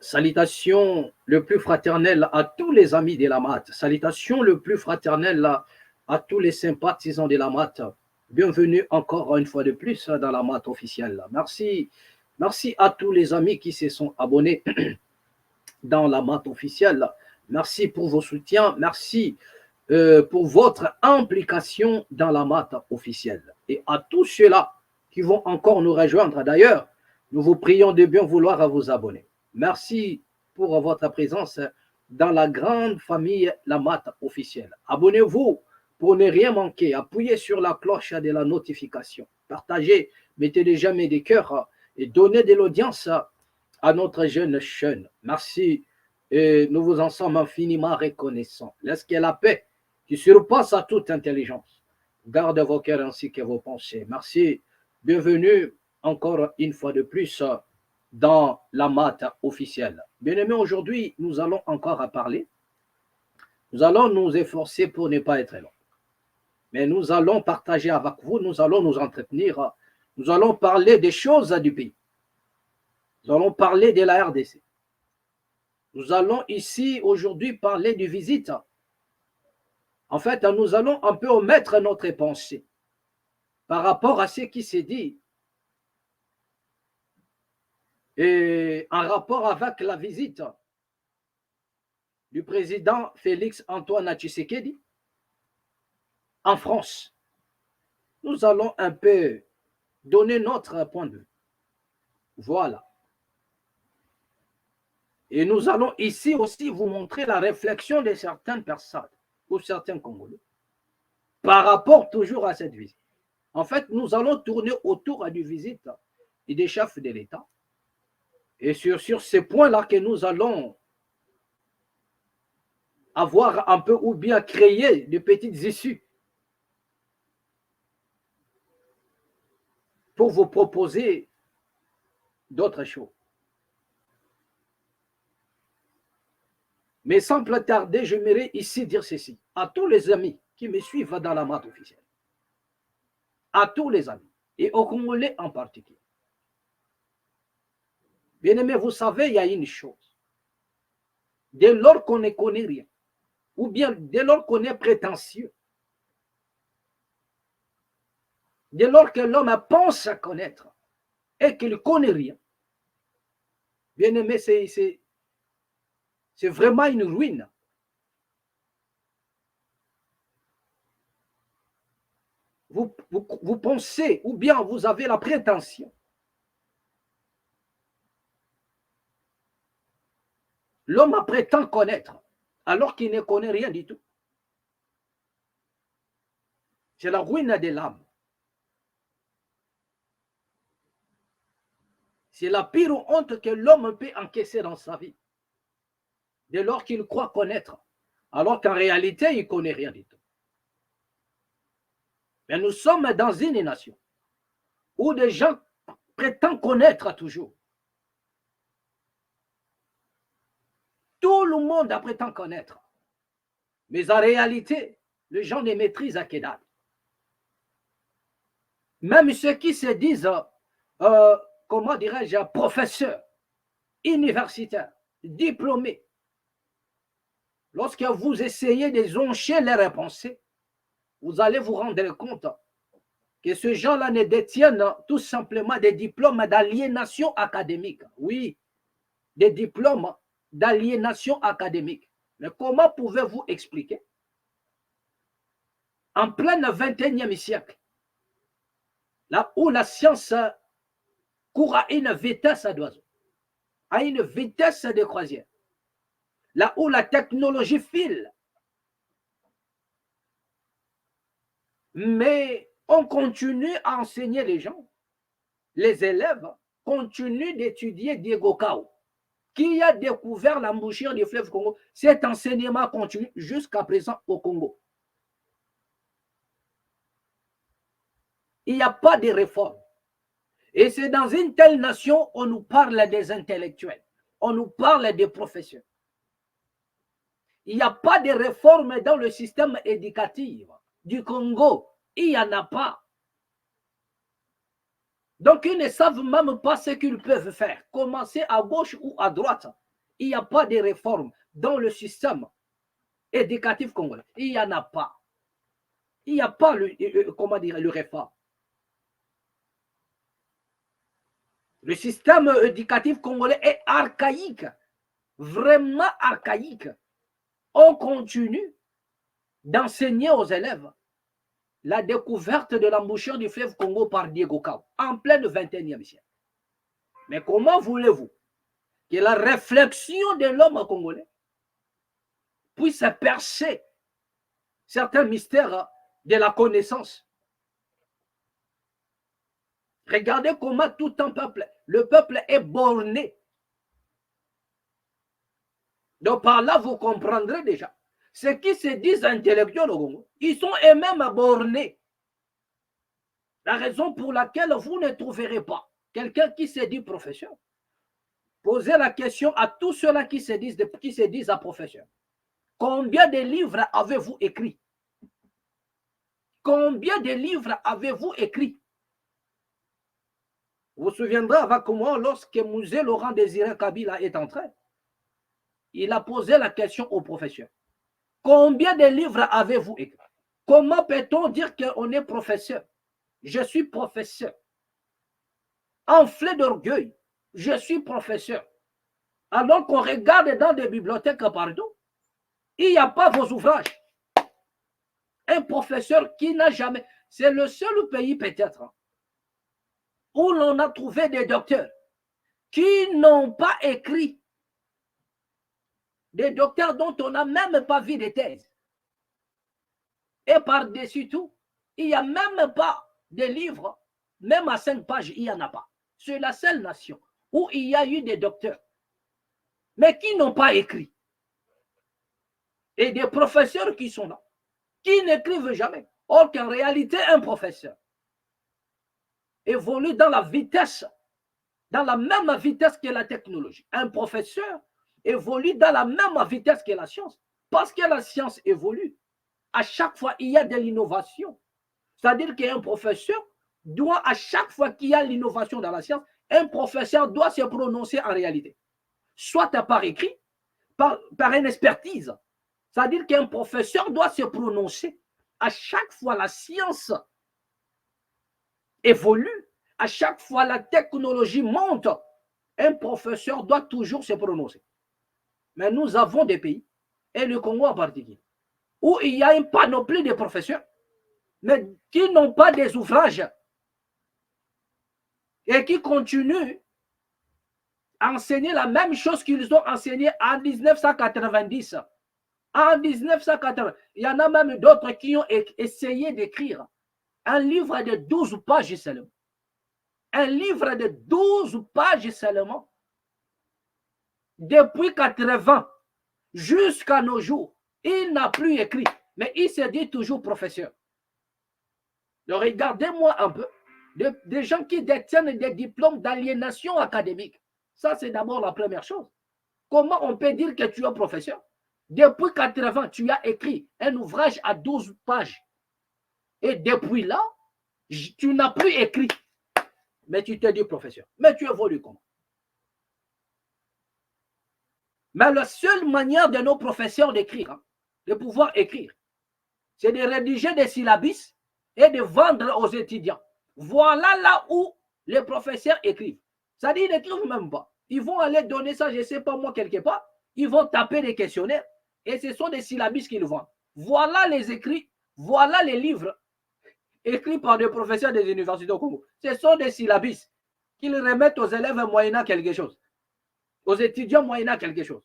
Salutations le plus fraternel à tous les amis de la MAT. Salutations le plus fraternel à tous les sympathisants de la MAT. Bienvenue encore une fois de plus dans la MAT officielle. Merci, merci à tous les amis qui se sont abonnés dans la MAT officielle. Merci pour vos soutiens. Merci pour votre implication dans la MAT officielle. Et à tous ceux-là qui vont encore nous rejoindre d'ailleurs, nous vous prions de bien vouloir à vous abonner. Merci pour votre présence dans la grande famille La MAT officielle. Abonnez-vous pour ne rien manquer. Appuyez sur la cloche de la notification. Partagez, mettez des j'aime et des cœurs et donnez de l'audience à notre jeune chaîne. Merci et nous vous en sommes infiniment reconnaissants. Laisse que la paix qui surpasse à toute intelligence garde vos cœurs ainsi que vos pensées. Merci. Bienvenue encore une fois de plus dans la MAT officielle. Bien-aimés, aujourd'hui, nous allons encore parler. Nous allons nous efforcer pour ne pas être long. Mais nous allons partager avec vous, nous allons nous entretenir, nous allons parler des choses du pays. Nous allons parler de la RDC. Nous allons ici aujourd'hui parler du visite. En fait, nous allons un peu omettre notre pensée par rapport à ce qui s'est dit et en rapport avec la visite du président Félix Antoine Tshisekedi en France. Nous allons un peu donner notre point de vue. Voilà. Et nous allons ici aussi vous montrer la réflexion de certaines personnes ou certains Congolais par rapport toujours à cette visite. En fait, nous allons tourner autour du visite et des chefs de l'État. Et sur ces points-là que nous allons avoir un peu ou bien créer de petites issues pour vous proposer d'autres choses. Mais sans plus tarder, j'aimerais ici dire ceci à tous les amis qui me suivent dans la MAT officielle, à tous les amis et aux Congolais en particulier. Bien-aimés, vous savez, il y a une chose. Dès lors qu'on ne connaît rien, ou bien dès lors qu'on est prétentieux, dès lors que l'homme pense à connaître et qu'il ne connaît rien, bien-aimé, c'est vraiment une ruine. Vous pensez, ou bien vous avez la prétention. L'homme prétend connaître, alors qu'il ne connaît rien du tout. C'est la ruine de l'âme. C'est la pire honte que l'homme peut encaisser dans sa vie. Dès lors qu'il croit connaître, alors qu'en réalité, il ne connaît rien du tout. Mais nous sommes dans une nation où des gens prétendent connaître toujours. Tout le monde prétend connaître. Mais en réalité, les gens ne maîtrisent que dalle. Même ceux qui se disent, comment dirais-je, professeurs, universitaires, diplômés, lorsque vous essayez de zoncher leurs pensées, vous allez vous rendre compte que ces gens-là ne détiennent tout simplement des diplômes d'aliénation académique. Oui, des diplômes d'aliénation académique. Mais comment pouvez-vous expliquer en plein 21e siècle, là où la science court à une vitesse d'oiseau, à une vitesse de croisière, là où la technologie file, mais on continue à enseigner les gens, les élèves continuent d'étudier Diego Cao, qui a découvert l'embouchure du fleuve Congo. Cet enseignement continue jusqu'à présent au Congo. Il n'y a pas de réforme. Et c'est dans une telle nation on nous parle des intellectuels, on nous parle des professeurs. Il n'y a pas de réforme dans le système éducatif du Congo. Il n'y en a pas. Donc, ils ne savent même pas ce qu'ils peuvent faire. Commencer à gauche ou à droite. Il n'y a pas de réforme dans le système éducatif congolais. Il n'y en a pas. Il n'y a pas comment dire, le réforme. Le système éducatif congolais est archaïque, vraiment archaïque. On continue d'enseigner aux élèves la découverte de l'embouchure du fleuve Congo par Diego Cao, en plein 21e siècle. Mais comment voulez-vous que la réflexion de l'homme congolais puisse percer certains mystères de la connaissance? Regardez comment tout un peuple, le peuple est borné. Donc par là, vous comprendrez déjà. Ceux qui se disent intellectuels au Congo, ils sont eux-mêmes bornés. La raison pour laquelle vous ne trouverez pas quelqu'un qui se dit professeur. Posez la question à tous ceux-là qui se disent à professeur. Combien de livres avez-vous écrit? Combien de livres avez-vous écrit? Vous vous souviendrez avec moi, lorsque Musée Laurent Désiré Kabila est entré, il a posé la question au professeur. Combien de livres avez-vous écrit? Comment peut-on dire qu'on est professeur? Je suis professeur. Enflé d'orgueil, je suis professeur. Alors qu'on regarde dans des bibliothèques partout, il n'y a pas vos ouvrages. Un professeur qui n'a jamais... C'est le seul pays peut-être où l'on a trouvé des docteurs qui n'ont pas écrit. Des docteurs dont on n'a même pas vu des thèses. Et par-dessus tout, il n'y a même pas de livres, même à 5 pages, il n'y en a pas. C'est la seule nation où il y a eu des docteurs, mais qui n'ont pas écrit. Et des professeurs qui sont là, qui n'écrivent jamais. Or qu'en réalité, un professeur évolue dans la vitesse, dans la même vitesse que la technologie. Un professeur évolue dans la même vitesse que la science. Parce que la science évolue. À chaque fois, il y a de l'innovation. C'est-à-dire qu'un professeur doit, à chaque fois qu'il y a l'innovation dans la science, un professeur doit se prononcer en réalité. Soit par écrit, par une expertise. C'est-à-dire qu'un professeur doit se prononcer. À chaque fois, la science évolue. À chaque fois, la technologie monte. Un professeur doit toujours se prononcer. Mais nous avons des pays, et le Congo en particulier, où il y a une panoplie de professeurs, mais qui n'ont pas des ouvrages et qui continuent à enseigner la même chose qu'ils ont enseigné en 1990. En 1980, il y en a même d'autres qui ont essayé d'écrire un livre de 12 pages seulement. Un livre de 12 pages seulement. Depuis 80 jusqu'à nos jours, il n'a plus écrit, mais il se dit toujours professeur. Donc regardez-moi un peu, des gens qui détiennent des diplômes d'aliénation académique. Ça, c'est d'abord la première chose. Comment on peut dire que tu es professeur? Depuis 80, tu as écrit un ouvrage à 12 pages. Et depuis là, tu n'as plus écrit. Mais tu te dis professeur. Mais tu évolues comment? Mais la seule manière de nos professeurs d'écrire, de pouvoir écrire, c'est de rédiger des syllabus et de vendre aux étudiants. Voilà là où les professeurs écrivent. C'est-à-dire, ils n'écrivent même pas. Ils vont aller donner ça, je ne sais pas moi, quelque part. Ils vont taper des questionnaires et ce sont des syllabus qu'ils vendent. Voilà les écrits, voilà les livres écrits par des professeurs des universités au Congo. Ce sont des syllabus qu'ils remettent aux élèves moyennant quelque chose, aux étudiants moyennant quelque chose.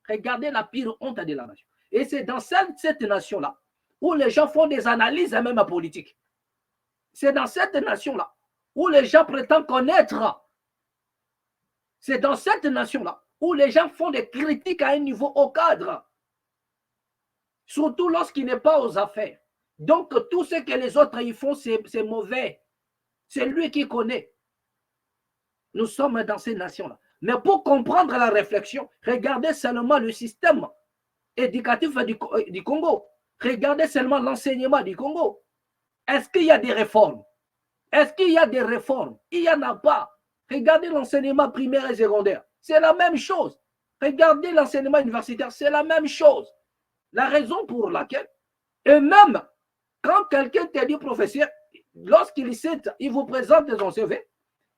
Regardez la pire honte de la nation. Et c'est dans cette nation-là où les gens font des analyses même politiques. C'est dans cette nation-là où les gens prétendent connaître. C'est dans cette nation-là où les gens font des critiques à un niveau au cadre. Surtout lorsqu'il n'est pas aux affaires. Donc, tout ce que les autres y font, c'est mauvais. C'est lui qui connaît. Nous sommes dans ces nations-là. Mais pour comprendre la réflexion, regardez seulement le système éducatif du Congo. Regardez seulement l'enseignement du Congo. Est-ce qu'il y a des réformes? Est-ce qu'il y a des réformes? Il n'y en a pas. Regardez l'enseignement primaire et secondaire. C'est la même chose. Regardez l'enseignement universitaire, c'est la même chose. La raison pour laquelle, et même quand quelqu'un te dit professeur, lorsqu'il cite, il vous présente son CV,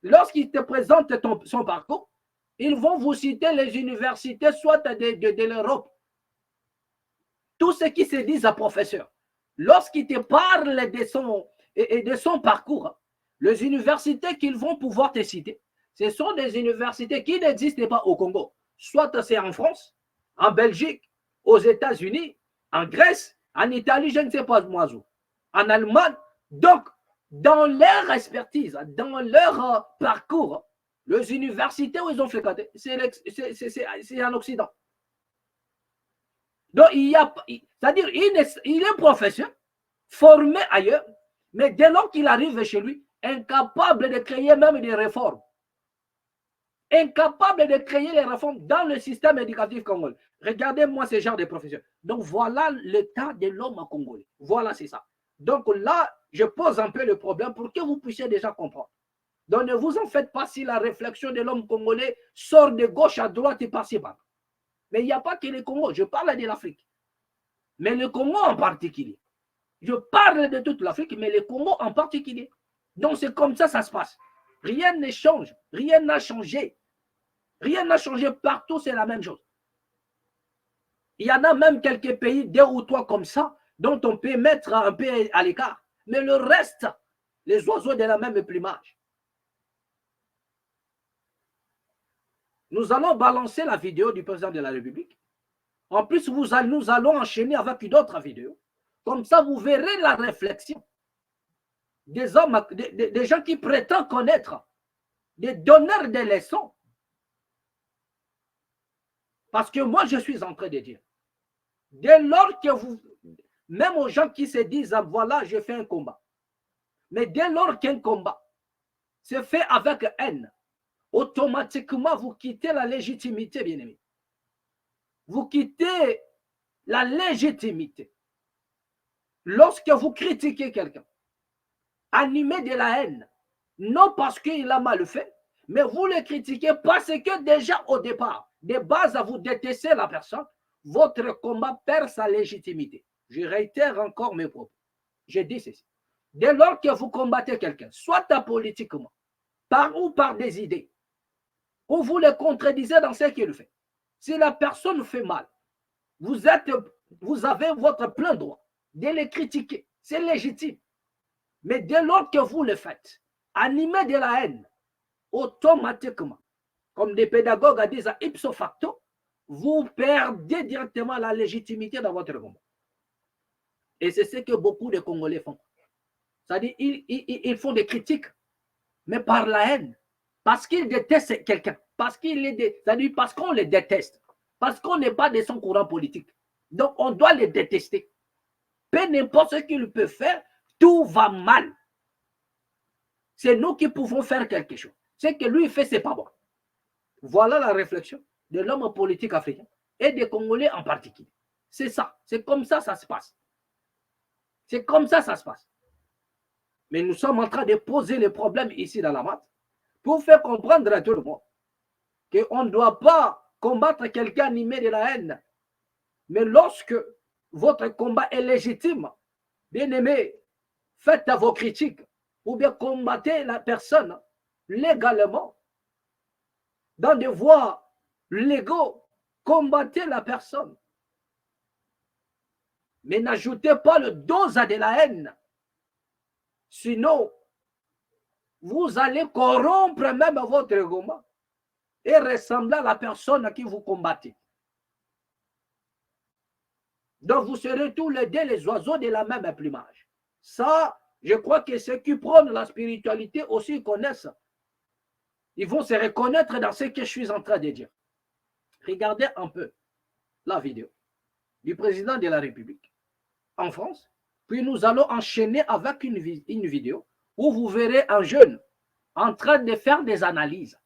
lorsqu'il te présente son parcours, ils vont vous citer les universités, soit de l'Europe. Tous ceux qui se disent à professeur, lorsqu'ils te parlent de son parcours, les universités qu'ils vont pouvoir te citer, ce sont des universités qui n'existent pas au Congo. Soit c'est en France, en Belgique, aux États-Unis, en Grèce, en Italie, je ne sais pas moi où, en Allemagne. Donc, dans leur expertise, dans leur parcours, les universités où ils ont fréquenté, c'est en Occident. Donc, c'est-à-dire, il est professeur, formé ailleurs, mais dès lors qu'il arrive chez lui, incapable de créer même des réformes. Incapable de créer les réformes dans le système éducatif congolais. Regardez-moi ce genre de professeurs. Donc, voilà l'état de l'homme congolais. Voilà, c'est ça. Donc là, je pose un peu le problème pour que vous puissiez déjà comprendre. Donc, ne vous en faites pas si la réflexion de l'homme congolais sort de gauche à droite et par-ci par. Mais il n'y a pas que le Congo. Je parle de l'Afrique. Mais le Congo en particulier. Je parle de toute l'Afrique, mais le Congo en particulier. Donc, c'est comme ça se passe. Rien ne change. Rien n'a changé. Rien n'a changé partout, c'est la même chose. Il y en a même quelques pays, 2 ou 3 comme ça, dont on peut mettre un peu à l'écart. Mais le reste, les oiseaux de la même plumage. Nous allons balancer la vidéo du président de la République. En plus, nous allons enchaîner avec une autre vidéo. Comme ça, vous verrez la réflexion des hommes, des gens qui prétendent connaître, des donneurs de leçons. Parce que moi, je suis en train de dire, dès lors que vous, même aux gens qui se disent, ah, voilà, je fais un combat. Mais dès lors qu'un combat se fait avec haine, automatiquement, vous quittez la légitimité, bien aimé. Vous quittez la légitimité. Lorsque vous critiquez quelqu'un, animé de la haine, non parce qu'il a mal fait, mais vous le critiquez parce que déjà au départ, de base à vous détester la personne, votre combat perd sa légitimité. Je réitère encore mes propos. Je dis ceci. Dès lors que vous combattez quelqu'un, soit politiquement, par des idées, ou vous le contredisez dans ce qu'il fait, si la personne fait mal, vous avez votre plein droit de le critiquer. C'est légitime. Mais dès lors que vous le faites, animé de la haine, automatiquement, comme des pédagogues disent ipso facto, vous perdez directement la légitimité dans votre combat. Et c'est ce que beaucoup de Congolais font. C'est-à-dire, ils font des critiques, mais par la haine, parce qu'ils détestent quelqu'un, parce qu'on les déteste, parce qu'on n'est pas de son courant politique. Donc, on doit les détester. Peu n'importe ce qu'il peut faire, tout va mal. C'est nous qui pouvons faire quelque chose. Ce que lui fait, c'est pas bon. Voilà la réflexion de l'homme politique africain et des Congolais en particulier. C'est ça. C'est comme ça ça se passe. C'est comme ça ça se passe. Mais nous sommes en train de poser les problèmes ici dans la maths pour faire comprendre à tout le monde qu'on ne doit pas combattre quelqu'un animé de la haine. Mais lorsque votre combat est légitime, bien aimé, faites vos critiques ou bien combattez la personne légalement dans des voies légaux, combattez la personne. Mais n'ajoutez pas le dose de la haine. Sinon, vous allez corrompre même votre combat et ressembler à la personne à qui vous combattez. Donc, vous serez tous les deux les oiseaux de la même plumage. Ça, je crois que ceux qui prônent la spiritualité aussi connaissent. Ils vont se reconnaître dans ce que je suis en train de dire. Regardez un peu la vidéo du président de la République en France. Puis nous allons enchaîner avec une vidéo où vous verrez un jeune en train de faire des analyses.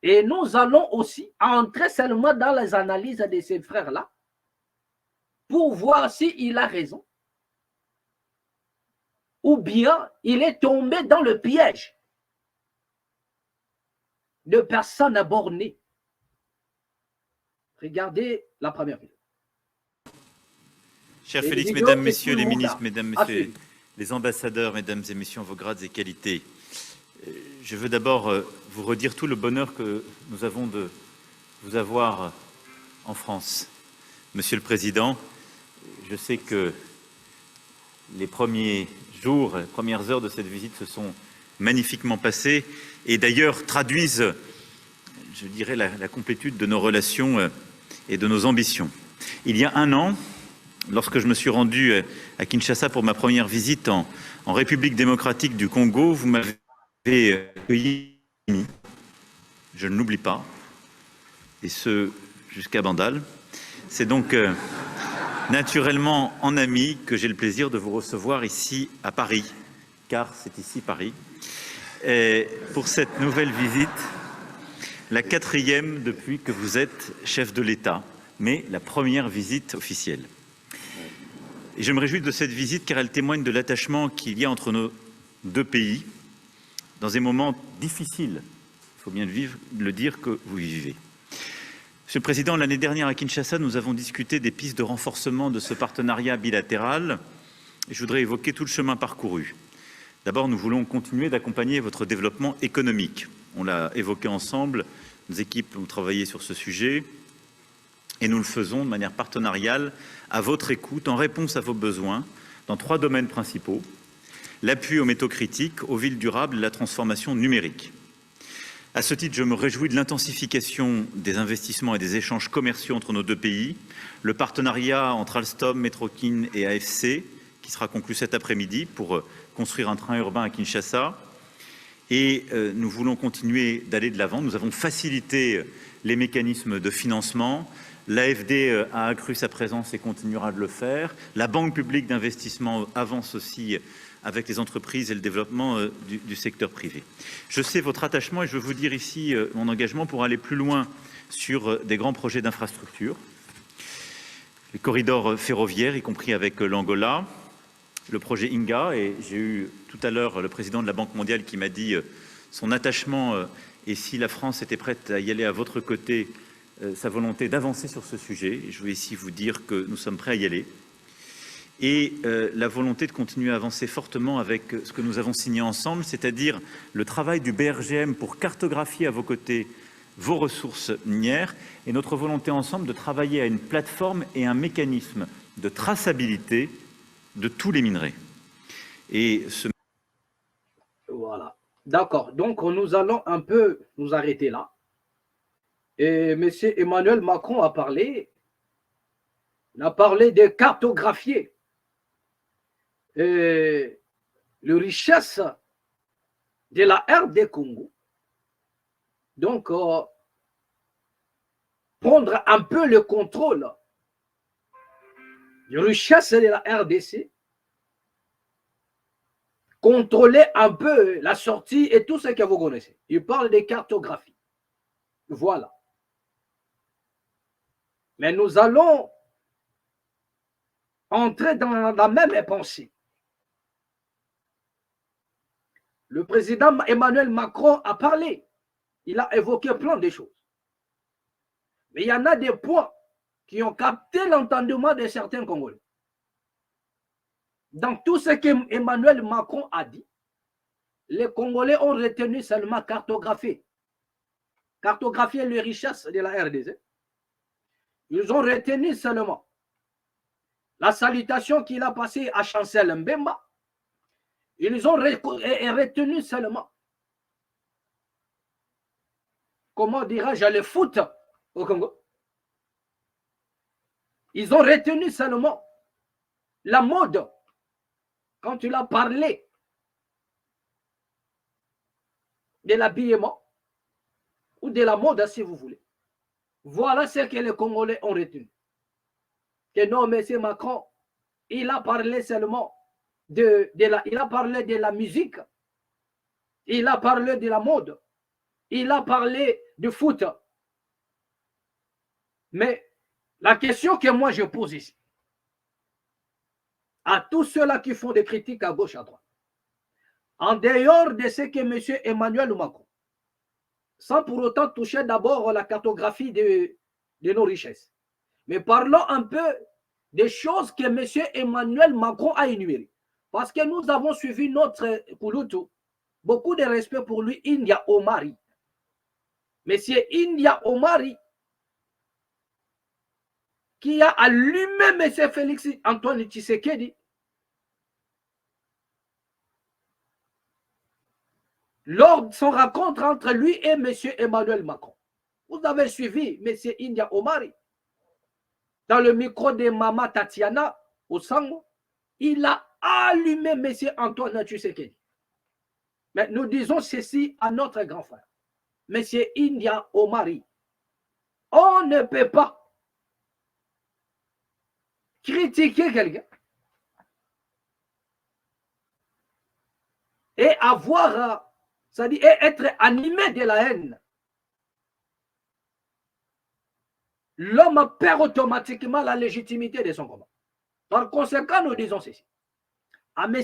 Et nous allons aussi entrer seulement dans les analyses de ces frères-là pour voir s'il a raison ou bien il est tombé dans le piège de personnes bornées. Regardez la première vidéo. Cher Et Félix, les vidéos mesdames, que messieurs tout le les monde ministres, a. mesdames, À messieurs suivre. les ambassadeurs, mesdames et messieurs en vos grades et qualités, je veux d'abord vous redire tout le bonheur que nous avons de vous avoir en France. Monsieur le Président, je sais que les premiers jours, les premières heures de cette visite se sont magnifiquement passées et d'ailleurs traduisent, je dirais, la complétude de nos relations et de nos ambitions. Il y a un an, lorsque je me suis rendu à Kinshasa pour ma première visite en République démocratique du Congo, vous m'avez accueilli, je ne l'oublie pas, et ce jusqu'à Bandal. C'est donc naturellement en ami que j'ai le plaisir de vous recevoir ici à Paris, car c'est ici Paris, et pour cette nouvelle visite, la 4e depuis que vous êtes chef de l'État, mais la première visite officielle. Et je me réjouis de cette visite car elle témoigne de l'attachement qu'il y a entre nos deux pays dans des moments difficiles, il faut bien le dire, que vous vivez. Monsieur le Président, l'année dernière à Kinshasa, nous avons discuté des pistes de renforcement de ce partenariat bilatéral et je voudrais évoquer tout le chemin parcouru. D'abord, nous voulons continuer d'accompagner votre développement économique. On l'a évoqué ensemble, nos équipes ont travaillé sur ce sujet et nous le faisons de manière partenariale, à votre écoute, en réponse à vos besoins, dans 3 domaines principaux: l'appui aux métaux critiques, aux villes durables et la transformation numérique. À ce titre, je me réjouis de l'intensification des investissements et des échanges commerciaux entre nos deux pays, le partenariat entre Alstom, Metrokin et AFC, qui sera conclu cet après-midi pour construire un train urbain à Kinshasa. Et nous voulons continuer d'aller de l'avant. Nous avons facilité les mécanismes de financement. L'AFD a accru sa présence et continuera de le faire. La Banque publique d'investissement avance aussi avec les entreprises et le développement du secteur privé. Je sais votre attachement et je veux vous dire ici mon engagement pour aller plus loin sur des grands projets d'infrastructure, les corridors ferroviaires, y compris avec l'Angola, le projet INGA, et j'ai eu tout à l'heure le président de la Banque mondiale qui m'a dit son attachement et si la France était prête à y aller à votre côté, sa volonté d'avancer sur ce sujet. Et je veux ici vous dire que nous sommes prêts à y aller. Et la volonté de continuer à avancer fortement avec ce que nous avons signé ensemble, c'est-à-dire le travail du BRGM pour cartographier à vos côtés vos ressources minières et notre volonté ensemble de travailler à une plateforme et un mécanisme de traçabilité de tous les minerais. Et Voilà. D'accord. Donc, nous allons un peu nous arrêter là. Et M. Emmanuel Macron a parlé de cartographier la richesse de la RD Congo. Donc, prendre un peu le contrôle de richesse de la RDC, contrôler un peu la sortie et tout ce que vous connaissez. Il parle de cartographie. Voilà. Mais nous allons entrer dans la même pensée. Le président Emmanuel Macron a parlé. Il a évoqué plein de choses. Mais il y en a des points qui ont capté l'entendement de certains Congolais. Dans tout ce qu'Emmanuel Macron a dit, les Congolais ont retenu seulement cartographier les richesses de la RDC. Ils ont retenu seulement la salutation qu'il a passée à Chancel Mbemba. Ils ont retenu seulement, comment dirais-je, le foot au Congo. Ils ont retenu seulement la mode quand il a parlé de l'habillement ou de la mode, si vous voulez. Voilà ce que les Congolais ont retenu. Que non, M. Macron, il a parlé seulement il a parlé de la musique, il a parlé de la mode, il a parlé du foot. Mais la question que moi je pose ici, à tous ceux-là qui font des critiques à gauche, à droite, en dehors de ce que M. Emmanuel Macron, sans pour autant toucher d'abord la cartographie de de nos richesses. Mais parlons un peu des choses que M. Emmanuel Macron a énumérées. Parce que nous avons suivi notre Kouloutou. Beaucoup de respect pour lui, India Omari. M. India Omari, qui a allumé M. Félix Antoine Tshisekedi, lors de son rencontre entre lui et M. Emmanuel Macron. Vous avez suivi M. India Omari dans le micro de Mama Tatiana au Sango. Il a allumé M. Antoine Tshisekedi. Mais nous disons ceci à notre grand frère, M. India Omari. On ne peut pas critiquer quelqu'un et avoir, c'est-à-dire être animé de la haine. L'homme perd automatiquement la légitimité de son combat. Par conséquent, nous disons ceci. À M.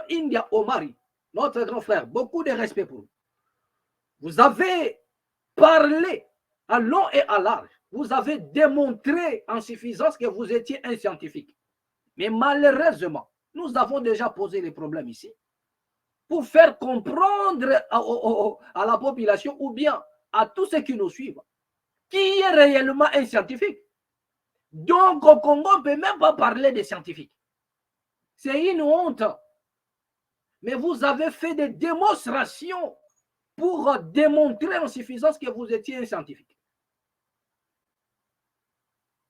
India Omari, notre grand frère, beaucoup de respect pour vous. Vous avez parlé à long et à large. Vous avez démontré en suffisance que vous étiez un scientifique. Mais malheureusement, nous avons déjà posé les problèmes ici pour faire comprendre à la population ou bien à tous ceux qui nous suivent qui est réellement un scientifique. Donc au Congo, on ne peut même pas parler de scientifiques. C'est une honte. Mais vous avez fait des démonstrations pour démontrer en suffisance que vous étiez un scientifique.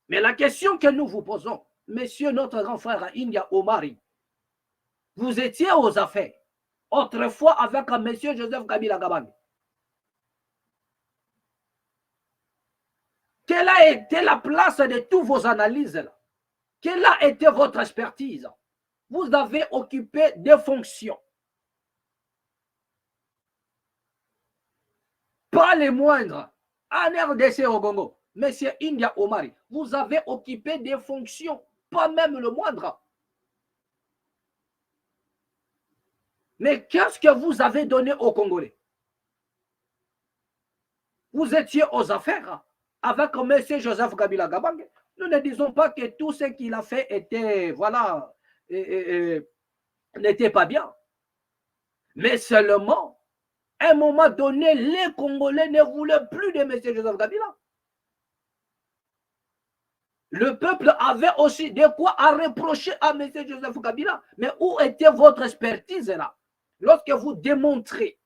Mais la question que nous vous posons, monsieur notre grand frère India Omari, vous étiez aux affaires autrefois avec monsieur Joseph Kabila Kabange. Quelle a été la place de toutes vos analyses là? Quelle a été votre expertise? Vous avez occupé des fonctions. Pas les moindres. En RDC au Congo, monsieur India Omari, vous avez occupé des fonctions, pas même le moindre. Mais qu'est-ce que vous avez donné aux Congolais? Vous étiez aux affaires avec M. Joseph Kabila Kabange. Nous ne disons pas que tout ce qu'il a fait était, voilà, n'était pas bien. Mais seulement, à un moment donné, les Congolais ne voulaient plus de M. Joseph Kabila. Le peuple avait aussi de quoi à reprocher à M. Joseph Kabila. Mais où était votre expertise là? Lorsque vous démontrez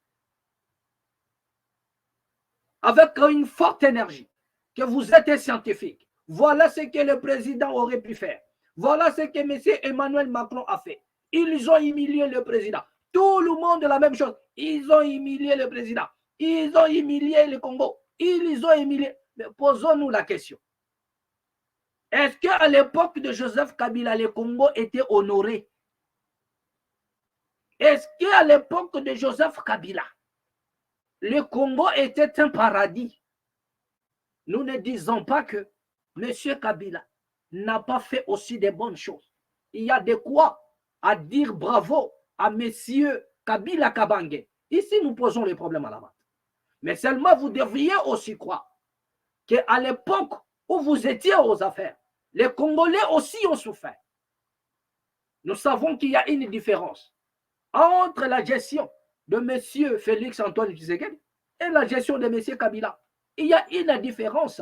avec une forte énergie que vous êtes un scientifique, voilà ce que le président aurait pu faire. Voilà ce que M. Emmanuel Macron a fait. Ils ont humilié le président. Tout le monde la même chose. Ils ont humilié le président. Ils ont humilié le Congo. Ils ont humilié. Mais posons-nous la question. Est-ce qu'à l'époque de Joseph Kabila, le Congo était honoré? Est-ce qu'à l'époque de Joseph Kabila, le Congo était un paradis? Nous ne disons pas que M. Kabila n'a pas fait aussi de bonnes choses. Il y a de quoi à dire bravo à M. Kabila Kabange. Ici, nous posons les problèmes à la main. Mais seulement, vous devriez aussi croire qu'à l'époque où vous étiez aux affaires, les Congolais aussi ont souffert. Nous savons qu'il y a une différence entre la gestion de M. Félix Antoine Tshisekedi et la gestion de M. Kabila. Il y a une différence.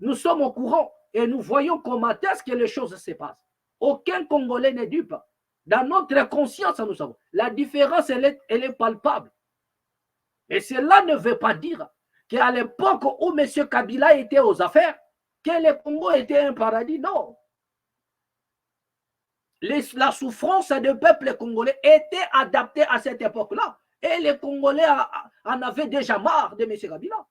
Nous sommes au courant et nous voyons comment est-ce que les choses se passent. Aucun Congolais n'est dupe. Dans notre conscience, nous savons. La différence, elle est palpable. Et cela ne veut pas dire qu'à l'époque où M. Kabila était aux affaires, que le Congo était un paradis. Non. La souffrance des peuples congolais était adaptée à cette époque-là. Et les Congolais en avaient déjà marre de M. Kabila.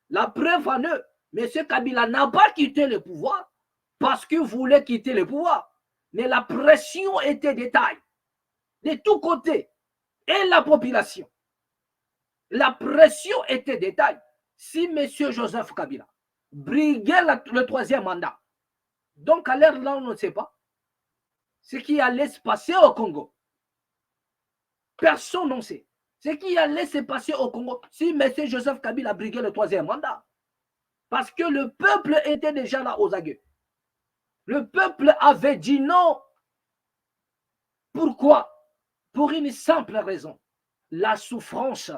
La preuve en eux, M. Kabila n'a pas quitté le pouvoir parce qu'il voulait quitter le pouvoir. Mais la pression était de taille, de tous côtés. Et la population. La pression était de taille. Si M. Joseph Kabila briguait le troisième mandat, donc à l'heure là, on ne sait pas ce qui allait se passer au Congo. Personne n'en sait. Ce qui allait se passer au Congo si M. Joseph Kabila briguait le troisième mandat. Parce que le peuple était déjà là aux aguets. Le peuple avait dit non. Pourquoi? Pour une simple raison. La souffrance.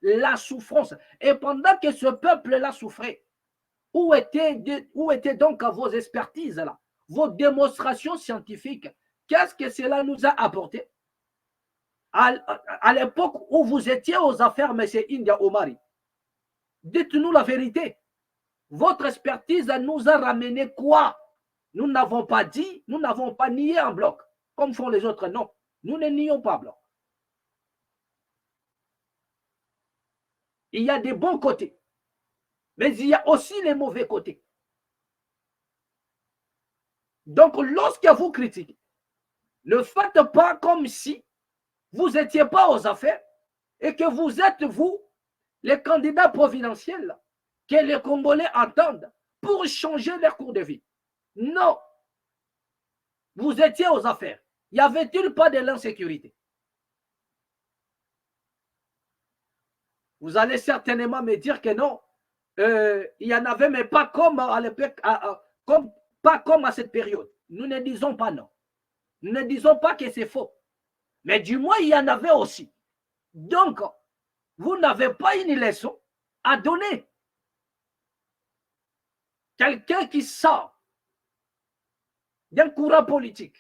La souffrance. Et pendant que ce peuple-là souffrait, où étaient donc vos expertises là, vos démonstrations scientifiques? Qu'est-ce que cela nous a apporté? À l'époque où vous étiez aux affaires, M. India Omari, dites-nous la vérité. Votre expertise nous a ramené quoi? Nous n'avons pas dit, nous n'avons pas nié en bloc, comme font les autres. Non, nous ne nions pas bloc. Il y a des bons côtés, mais il y a aussi les mauvais côtés. Donc, lorsque vous critiquez, ne faites pas comme si vous n'étiez pas aux affaires et que vous êtes, vous, les candidats providentiels que les Congolais entendent pour changer leur cours de vie. Non. Vous étiez aux affaires. Y avait-il pas de l'insécurité? Vous allez certainement me dire que non. Il y en avait, mais pas comme à l'époque, pas comme à cette période. Nous ne disons pas non. Nous ne disons pas que c'est faux. Mais du moins, il y en avait aussi. Donc, vous n'avez pas une leçon à donner. Quelqu'un qui sort d'un courant politique,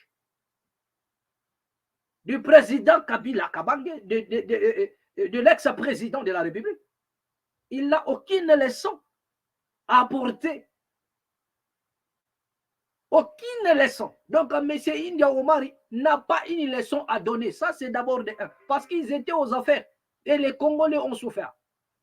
du président Kabila Kabange, de l'ex-président de la République, il n'a aucune leçon à apporter. Aucune leçon. Donc, M. India Omari n'a pas une leçon à donner. Ça, c'est d'abord de un. Parce qu'ils étaient aux affaires et les Congolais ont souffert.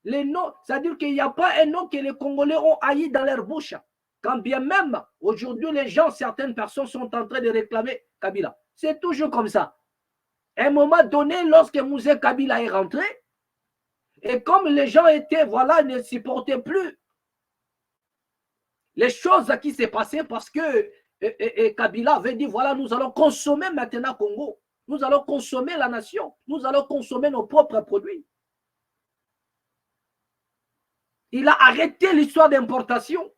Les noms, c'est-à-dire qu'il n'y a pas un nom que les Congolais ont haï dans leur bouche. Quand bien même, aujourd'hui, les gens, certaines personnes sont en train de réclamer Kabila. C'est toujours comme ça. À un moment donné, lorsque Mouzé Kabila est rentré, et comme les gens étaient, voilà, ne supportaient plus les choses qui s'est passées parce que Kabila avait dit, voilà, nous allons consommer maintenant Congo. Nous allons consommer la nation. Nous allons consommer nos propres produits. Il a arrêté l'histoire d'importation.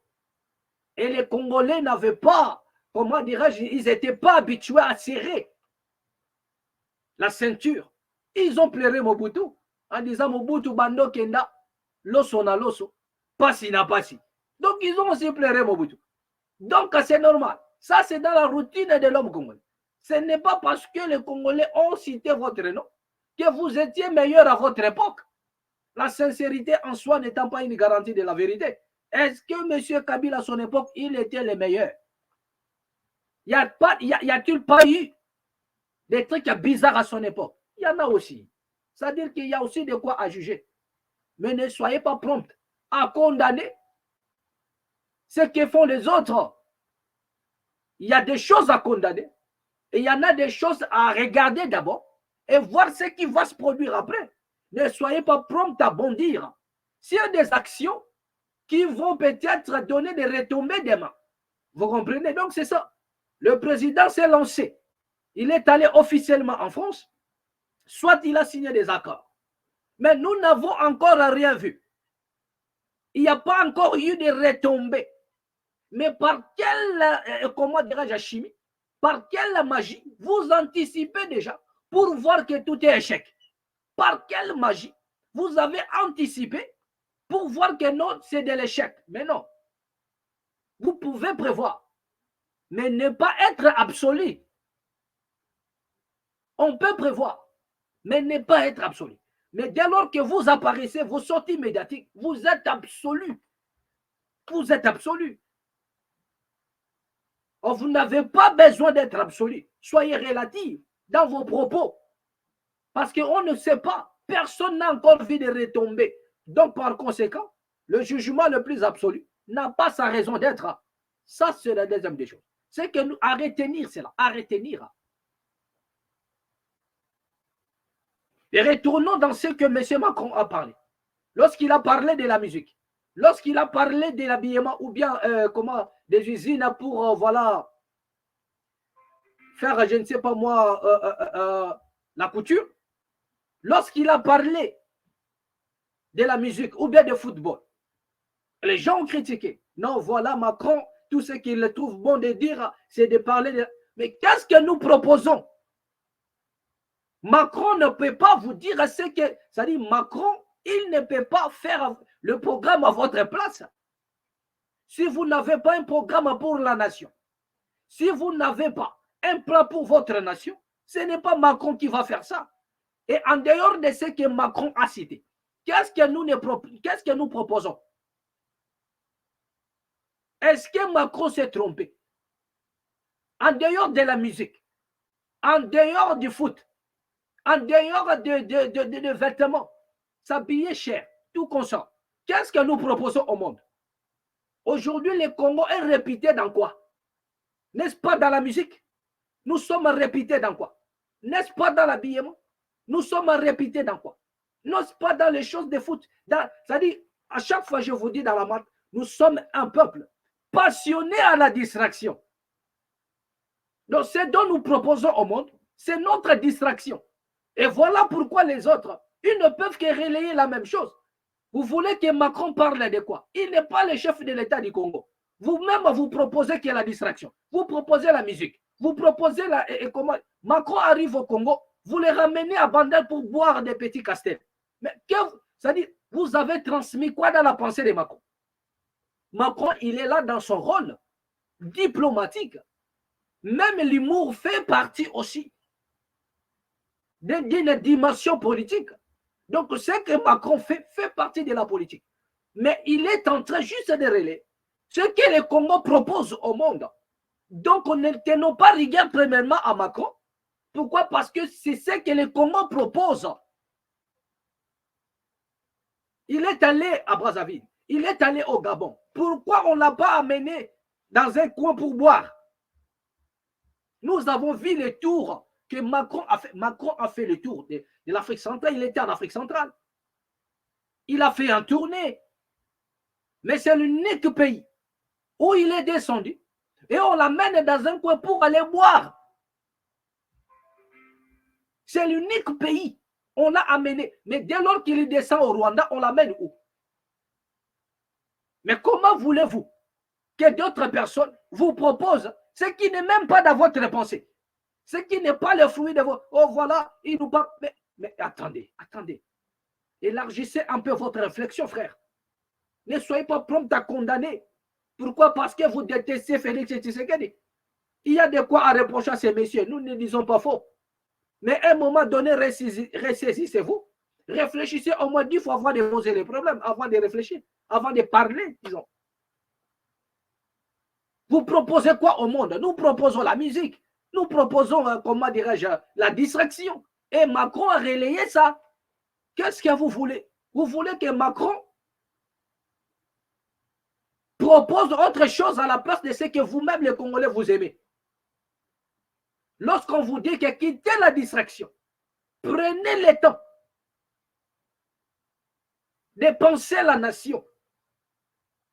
Et les Congolais n'avaient pas, comment dirais-je, ils n'étaient pas habitués à serrer la ceinture. Ils ont pleuré Mobutu en disant Mobutu Bando Kenda, loso na loso, passi na passi. Donc ils ont aussi pleuré Mobutu. Donc c'est normal. Ça, c'est dans la routine de l'homme congolais. Ce n'est pas parce que les Congolais ont cité votre nom que vous étiez meilleur à votre époque. La sincérité en soi n'étant pas une garantie de la vérité. Est-ce que M. Kabila à son époque, il était le meilleur? Y a-t-il pas eu des trucs bizarres à son époque? Il y en a aussi. C'est-à-dire qu'il y a aussi de quoi à juger. Mais ne soyez pas prompt à condamner ce que font les autres. Il y a des choses à condamner et il y en a des choses à regarder d'abord et voir ce qui va se produire après. Ne soyez pas prompt à bondir. S'il y a des actions qui vont peut-être donner des retombées demain, vous comprenez? Donc c'est ça. Le président s'est lancé. Il est allé officiellement en France, soit il a signé des accords. Mais nous n'avons encore rien vu. Il n'y a pas encore eu de retombées. Mais par quelle, comment dirais-je, chimie, par quelle magie vous anticipez déjà pour voir que tout est échec? Par quelle magie vous avez anticipé pour voir que non, c'est de l'échec? Mais non. Vous pouvez prévoir, mais ne pas être absolu. On peut prévoir, mais ne pas être absolu. Mais dès lors que vous apparaissez, vos sorties médiatiques, vous êtes absolu. Vous êtes absolu. Or, vous n'avez pas besoin d'être absolu. Soyez relatif dans vos propos. Parce qu'on ne sait pas. Personne n'a encore vu de retombées. Donc, par conséquent, le jugement le plus absolu n'a pas sa raison d'être. Ça, c'est la deuxième des choses. C'est que nous, à retenir cela, à retenir. Et retournons dans ce que M. Macron a parlé. Lorsqu'il a parlé de la musique, lorsqu'il a parlé de l'habillement ou bien des usines pour voilà, faire, je ne sais pas moi, la couture, lorsqu'il a parlé de la musique ou bien de football, Les gens ont critiqué. Non, voilà Macron, tout ce qu'il trouve bon de dire, c'est de parler de... Mais qu'est-ce que nous proposons? Macron ne peut pas vous dire ce que... C'est-à-dire, Macron, il ne peut pas faire le programme à votre place. Si vous n'avez pas un programme pour la nation, si vous n'avez pas un plan pour votre nation, ce n'est pas Macron qui va faire ça. Et en dehors de ce que Macron a cité, qu'est-ce que nous proposons? Est-ce que Macron s'est trompé? En dehors de la musique, en dehors du foot, en dehors de vêtements, s'habiller cher, tout consent, qu'est-ce que nous proposons au monde? Aujourd'hui, le Congo est réputé dans quoi? N'est-ce pas dans la musique? Nous sommes réputés dans quoi? N'est-ce pas dans l'habillement? Nous sommes réputés dans quoi? N'est-ce pas dans les choses de foot? C'est-à-dire, à chaque fois, je vous dis dans la maths, nous sommes un peuple passionné à la distraction. Donc, ce dont nous proposons au monde, c'est notre distraction. Et voilà pourquoi les autres, ils ne peuvent que relayer la même chose. Vous voulez que Macron parle de quoi? Il n'est pas le chef de l'État du Congo. Vous-même, vous proposez que la distraction. Vous proposez la musique. Vous proposez comment Macron arrive au Congo, vous les ramenez à Bandel pour boire des petits castels. Mais c'est-à-dire, vous avez transmis quoi dans la pensée de Macron? Macron, il est là dans son rôle diplomatique. Même l'humour fait partie aussi d'une dimension politique. Donc, ce que Macron fait partie de la politique. Mais il est en train juste de relayer ce que le Congo propose au monde. Donc, ne tenons pas rigueur premièrement à Macron. Pourquoi? Parce que c'est ce que le Congo propose. Il est allé à Brazzaville. Il est allé au Gabon. Pourquoi on ne l'a pas amené dans un coin pour boire? Nous avons vu le tour que Macron a fait. Macron a fait le tour de l'Afrique centrale. Il était en Afrique centrale. Il a fait un tournée. Mais c'est l'unique pays où il est descendu et on l'amène dans un coin pour aller boire. C'est l'unique pays. On l'a amené. Mais dès lors qu'il descend au Rwanda, on l'amène où? Mais comment voulez-vous que d'autres personnes vous proposent ce qui n'est même pas dans votre pensée? Ce qui n'est pas le fruit de votre... Oh voilà, il nous parle. Mais attendez. Élargissez un peu votre réflexion, frère. Ne soyez pas prompt à condamner. Pourquoi? Parce que vous détestez Félix Tshisekedi. Il y a de quoi à reprocher à ces messieurs. Nous ne disons pas faux. Mais à un moment donné, ressaisissez-vous. Réfléchissez au moins 10 fois avant de poser les problèmes, avant de réfléchir, avant de parler, disons. Vous proposez quoi au monde? Nous proposons la musique. Nous proposons, comment dirais-je, la distraction. Et Macron a relayé ça. Qu'est-ce que vous voulez? Vous voulez que Macron propose autre chose à la place de ce que vous-même, les Congolais, vous aimez. Lorsqu'on vous dit que quittez la distraction, prenez le temps de penser la nation.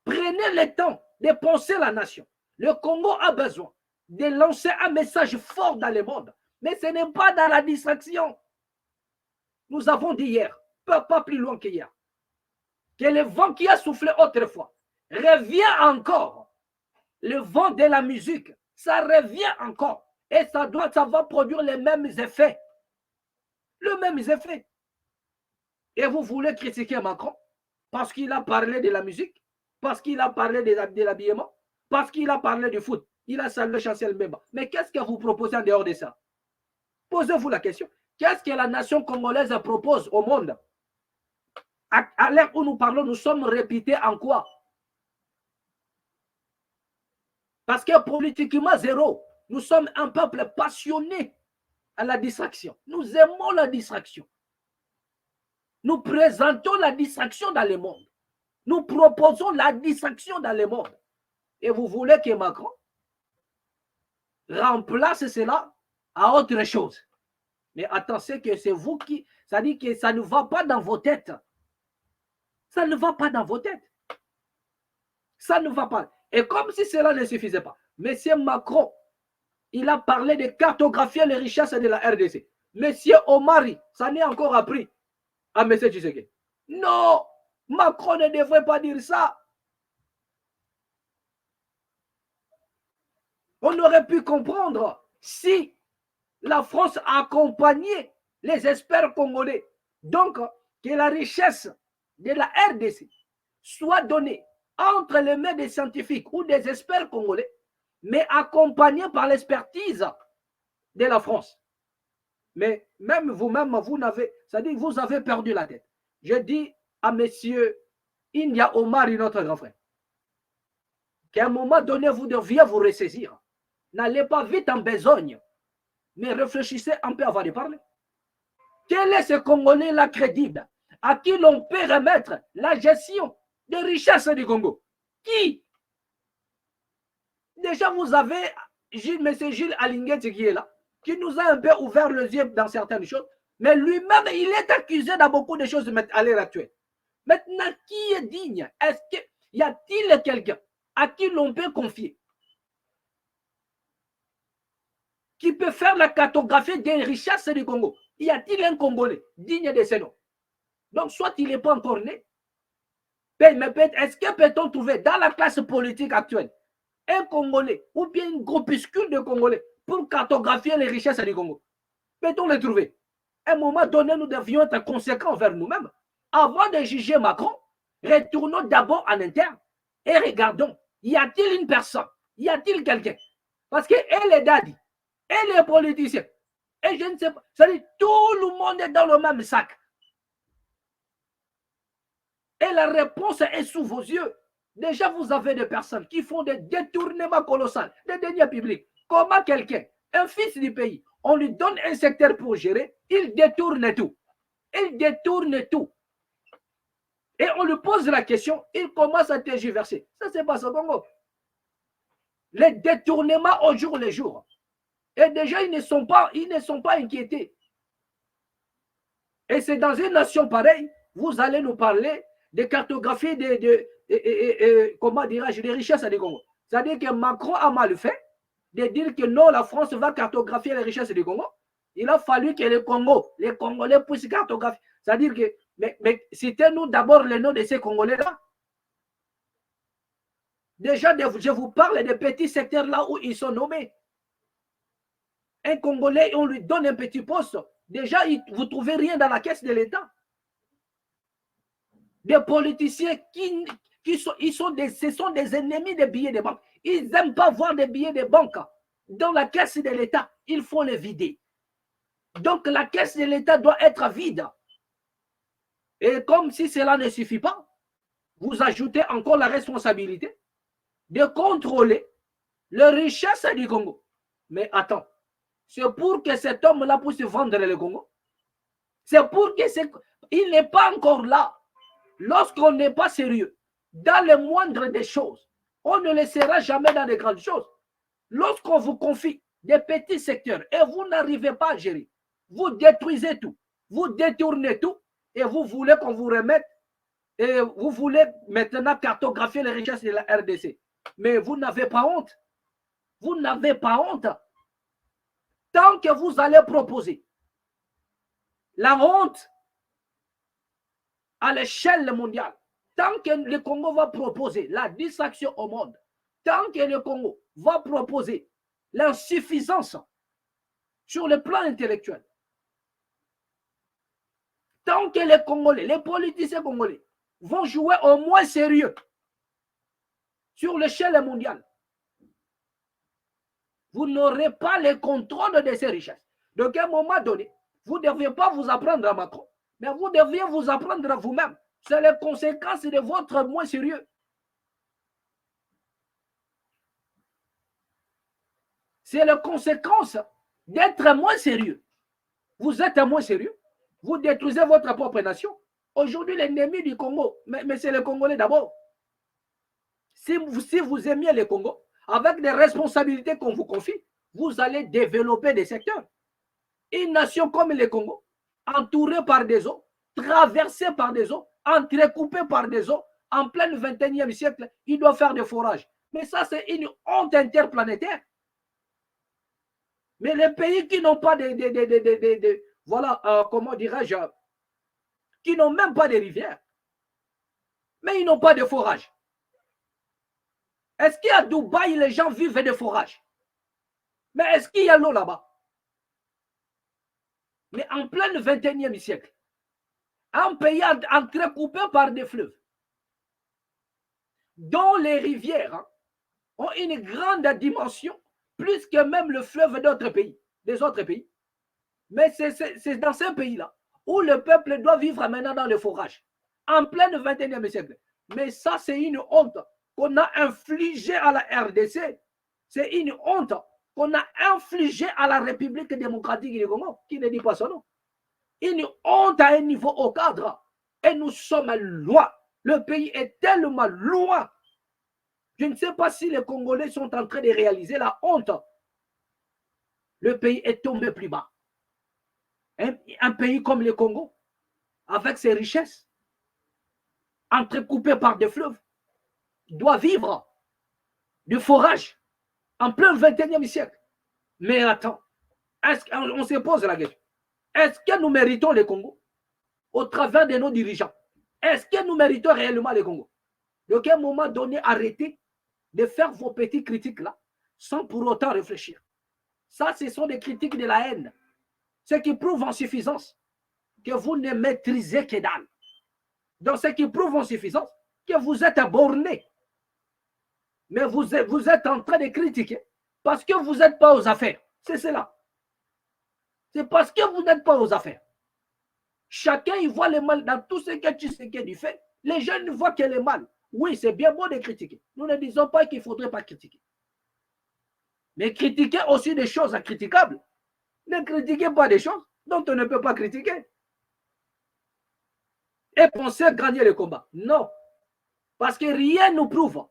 Prenez le temps de penser la nation. Le Congo a besoin de lancer un message fort dans le monde. Mais ce n'est pas dans la distraction. Nous avons dit hier, pas plus loin qu'hier, que le vent qui a soufflé autrefois revient encore. Le vent de la musique, ça revient encore. Et ça va produire les mêmes effets. Les mêmes effets. Et vous voulez critiquer Macron parce qu'il a parlé de la musique, parce qu'il a parlé de l'habillement, parce qu'il a parlé du foot. Il a salué Chancel Mbemba. Mais qu'est-ce que vous proposez en dehors de ça? Posez-vous la question. Qu'est-ce que la nation congolaise propose au monde? À l'heure où nous parlons, nous sommes réputés en quoi? Parce que politiquement, zéro. Nous sommes un peuple passionné à la distraction. Nous aimons la distraction. Nous présentons la distraction dans le monde. Nous proposons la distraction dans le monde. Et vous voulez que Macron remplace cela à autre chose. Mais attention que c'est vous qui... Ça dit que ça ne va pas dans vos têtes. Ça ne va pas dans vos têtes. Ça ne va pas. Et comme si cela ne suffisait pas. Monsieur Macron, il a parlé de cartographier les richesses de la RDC. Monsieur Omari, ça n'est encore appris à M. Tshisekedi. Non, Macron ne devrait pas dire ça. On aurait pu comprendre si la France a accompagné les experts congolais. Donc, que la richesse de la RDC soit donnée entre les mains des scientifiques ou des experts congolais, mais accompagnée par l'expertise de la France. Mais même vous-même, c'est-à-dire vous avez perdu la tête. Je dis à monsieur India Omar, notre grand frère, qu'à un moment donné, vous deviez vous ressaisir. N'allez pas vite en besogne, mais réfléchissez un peu avant de parler. Quel est ce Congolais-là crédible à qui l'on peut remettre la gestion des richesses du Congo? Qui? Déjà, vous avez M. Gilles Alinguet qui est là, qui nous a un peu ouvert les yeux dans certaines choses, mais lui-même, il est accusé dans beaucoup de choses à l'heure actuelle. Maintenant, qui est digne? Est-ce qu'il y a-t-il quelqu'un à qui l'on peut confier, qui peut faire la cartographie des richesses du Congo? Y a-t-il un Congolais digne de ce nom? Donc, soit il n'est pas encore né, mais est-ce que peut-on trouver dans la classe politique actuelle un Congolais ou bien une groupuscule de Congolais pour cartographier les richesses du Congo? Peut-on les trouver? À un moment donné, nous devions être conséquents vers nous-mêmes. Avant de juger Macron, retournons d'abord en interne et regardons, y a-t-il une personne? Y a-t-il quelqu'un? Parce qu'elle est daddy, elle est politicien. Et je ne sais pas, c'est-à-dire tout le monde est dans le même sac. Et la réponse est sous vos yeux. Déjà, vous avez des personnes qui font des détournements colossaux, des deniers publics. Comment quelqu'un, un fils du pays, on lui donne un secteur pour gérer, il détourne tout. Il détourne tout. Et on lui pose la question, il commence à tergiverser. Ça, c'est pas ça, Congo. Les détournements au jour le jour. Et déjà, ils ne sont pas inquiétés. Et c'est dans une nation pareille, vous allez nous parler de cartographie comment dirais-je, des richesses du Congo. C'est-à-dire que Macron a mal fait de dire que non, la France va cartographier les richesses du Congo. Il a fallu que les Congolais puissent cartographier. C'est-à-dire que, mais citez-nous d'abord les noms de ces Congolais-là. Déjà, je vous parle des petits secteurs là où ils sont nommés. Un Congolais, on lui donne un petit poste. Déjà, vous ne trouvez rien dans la caisse de l'État. Des politiciens ce sont des ennemis des billets de banque. Ils n'aiment pas voir des billets de banque dans la caisse de l'État. Il faut les vider. Donc, la caisse de l'État doit être vide. Et comme si cela ne suffit pas, vous ajoutez encore la responsabilité de contrôler les richesses du Congo. Mais attends, c'est pour que cet homme-là puisse vendre le Congo. C'est pour que il n'est pas encore là. Lorsqu'on n'est pas sérieux, dans les moindres des choses, on ne le sera jamais dans les grandes choses. Lorsqu'on vous confie des petits secteurs et vous n'arrivez pas à gérer, vous détruisez tout, vous détournez tout et vous voulez qu'on vous remette et vous voulez maintenant cartographier les richesses de la RDC. Mais vous n'avez pas honte. Vous n'avez pas honte. Tant que vous allez proposer la honte à l'échelle mondiale, tant que le Congo va proposer la distraction au monde, tant que le Congo va proposer l'insuffisance sur le plan intellectuel, tant que les Congolais, les politiciens congolais vont jouer au moins sérieux sur l'échelle mondiale, vous n'aurez pas le contrôle de ces richesses. Donc, à un moment donné, vous ne deviez pas vous apprendre à Macron, mais vous deviez vous apprendre à vous-même. C'est les conséquences de votre moins sérieux. C'est les conséquences d'être moins sérieux. Vous êtes moins sérieux. Vous détruisez votre propre nation. Aujourd'hui, l'ennemi du Congo, mais c'est les Congolais d'abord. Si vous aimiez le Congo, avec des responsabilités qu'on vous confie, vous allez développer des secteurs. Une nation comme le Congo, entourée par des eaux, traversée par des eaux, entrecoupée par des eaux, en plein 21e siècle, il doit faire des forages. Mais ça, c'est une honte interplanétaire. Mais les pays qui n'ont pas voilà, comment dirais-je, qui n'ont même pas de rivières, mais ils n'ont pas de forage. Est-ce qu'à Dubaï, les gens vivent de forage? Mais est-ce qu'il y a l'eau là-bas? Mais en plein 21e siècle, un pays entrecoupé par des fleuves, dont les rivières ont une grande dimension, plus que même le fleuve d'autres pays, des autres pays. Mais c'est dans ce pays-là où le peuple doit vivre maintenant dans le forage, en plein 21e siècle. Mais ça, c'est une honte qu'on a infligée à la RDC. C'est une honte qu'on a infligée à la République démocratique du Congo, qui ne dit pas son nom. Une honte à un niveau au cadre. Et nous sommes loin. Le pays est tellement loin. Je ne sais pas si les Congolais sont en train de réaliser la honte. Le pays est tombé plus bas. Un pays comme le Congo, avec ses richesses, entrecoupé par des fleuves, doit vivre du forage en plein 21e siècle. Mais attends, on se pose la question. Est-ce que nous méritons le Congo au travers de nos dirigeants? Est-ce que nous méritons réellement le Congo? De quel moment donné, arrêtez de faire vos petites critiques là, sans pour autant réfléchir. Ça, ce sont des critiques de la haine. Ce qui prouve en suffisance que vous ne maîtrisez que dalle. Donc, ce qui prouve en suffisance que vous êtes borné. Mais vous êtes en train de critiquer parce que vous n'êtes pas aux affaires. C'est cela. C'est parce que vous n'êtes pas aux affaires. Chacun y voit le mal dans tout ce que tu sais qu'il fait. Les gens ne voient que le mal. Oui, c'est bien beau de critiquer. Nous ne disons pas qu'il ne faudrait pas critiquer. Mais critiquer aussi des choses critiquables. Ne critiquez pas des choses dont on ne peut pas critiquer. Et pensez gagner le combat. Non. Parce que rien ne nous prouve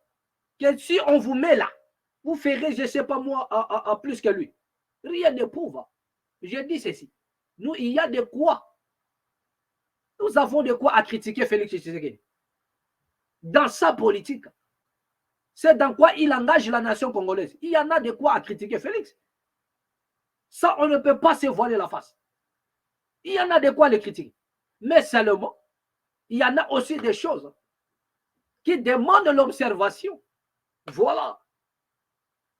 que si on vous met là, vous ferez, je ne sais pas moi, à plus que lui. Rien ne prouve. Je dis ceci. Nous, il y a de quoi. Nous avons de quoi à critiquer Félix Tshisekedi. Dans sa politique. C'est dans quoi il engage la nation congolaise. Il y en a de quoi à critiquer Félix. Ça, on ne peut pas se voiler la face. Il y en a de quoi les critiquer. Mais seulement, il y en a aussi des choses qui demandent l'observation. Voilà.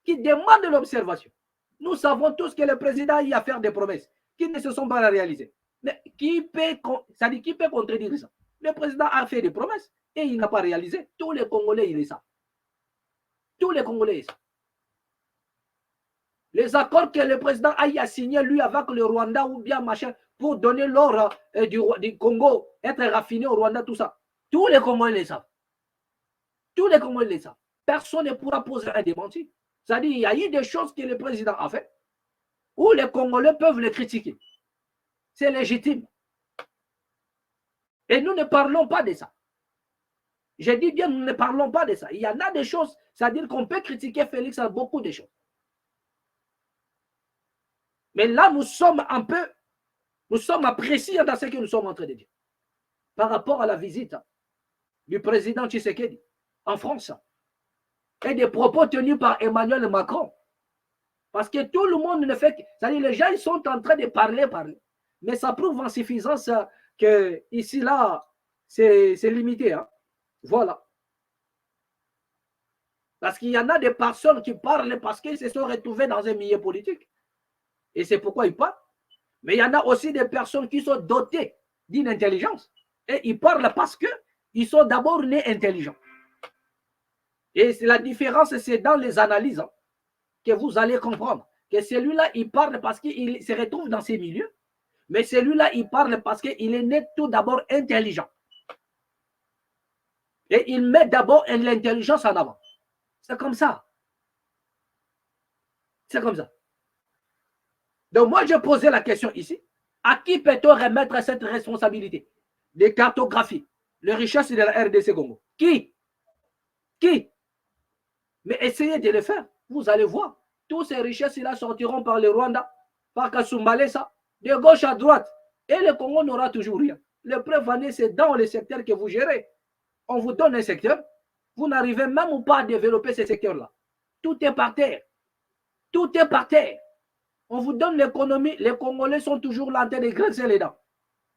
Qui demandent l'observation. Nous savons tous que le président y a fait des promesses qui ne se sont pas réalisées. Mais qui peut contredire ça? Le président a fait des promesses et il n'a pas réalisé. Tous les Congolais, ils le savent. Tous les Congolais, ils savent. Les accords que le président a signé lui avec le Rwanda ou bien machin pour donner l'or du Congo, être raffiné au Rwanda, tout ça. Tous les Congolais les savent. Tous les Congolais les savent. Personne ne pourra poser un démenti. C'est-à-dire qu'il y a eu des choses que le président a fait où les Congolais peuvent les critiquer. C'est légitime. Et nous ne parlons pas de ça. Je dis bien, nous ne parlons pas de ça. Il y en a des choses, c'est-à-dire qu'on peut critiquer Félix à beaucoup de choses. Mais là, nous sommes appréciés dans ce que nous sommes en train de dire. Par rapport à la visite du président Tshisekedi en France et des propos tenus par Emmanuel Macron. Parce que tout le monde ne fait que... C'est-à-dire les gens, ils sont en train de parler. Mais ça prouve en suffisance que ici, là, c'est limité. Hein? Voilà. Parce qu'il y en a des personnes qui parlent parce qu'ils se sont retrouvés dans un milieu politique. Et c'est pourquoi ils parlent. Mais il y en a aussi des personnes qui sont dotées d'une intelligence. Et ils parlent parce qu'ils sont d'abord nés intelligents. Et la différence, c'est dans les analyses que vous allez comprendre. Que celui-là, il parle parce qu'il se retrouve dans ces milieux. Mais celui-là, il parle parce qu'il est né tout d'abord intelligent. Et il met d'abord l'intelligence en avant. C'est comme ça. C'est comme ça. Donc moi, je posais la question ici. À qui peut-on remettre cette responsabilité de cartographie, les richesses de la RDC Congo? Qui? Mais essayez de le faire. Vous allez voir. Toutes ces richesses-là sortiront par le Rwanda, par Kasumbalesa, de gauche à droite. Et le Congo n'aura toujours rien. Le preuve en est, c'est dans le secteur que vous gérez. On vous donne un secteur, vous n'arrivez même pas à développer ce secteur-là. Tout est par terre. Tout est par terre. On vous donne l'économie, les Congolais sont toujours là en train de grincer les dents.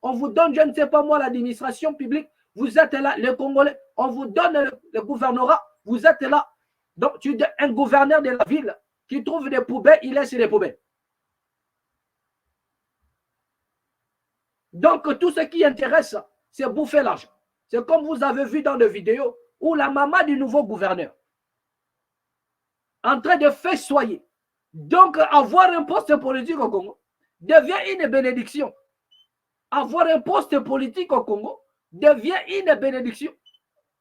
On vous donne, je ne sais pas moi, l'administration publique, vous êtes là, les Congolais, on vous donne le gouvernorat, vous êtes là. Donc, tu es un gouverneur de la ville, qui trouve des poubelles, il laisse les poubelles. Donc, tout ce qui intéresse, c'est bouffer l'argent. C'est comme vous avez vu dans les vidéos où la maman du nouveau gouverneur en train de festoyer. Donc, avoir un poste politique au Congo devient une bénédiction. Avoir un poste politique au Congo devient une bénédiction.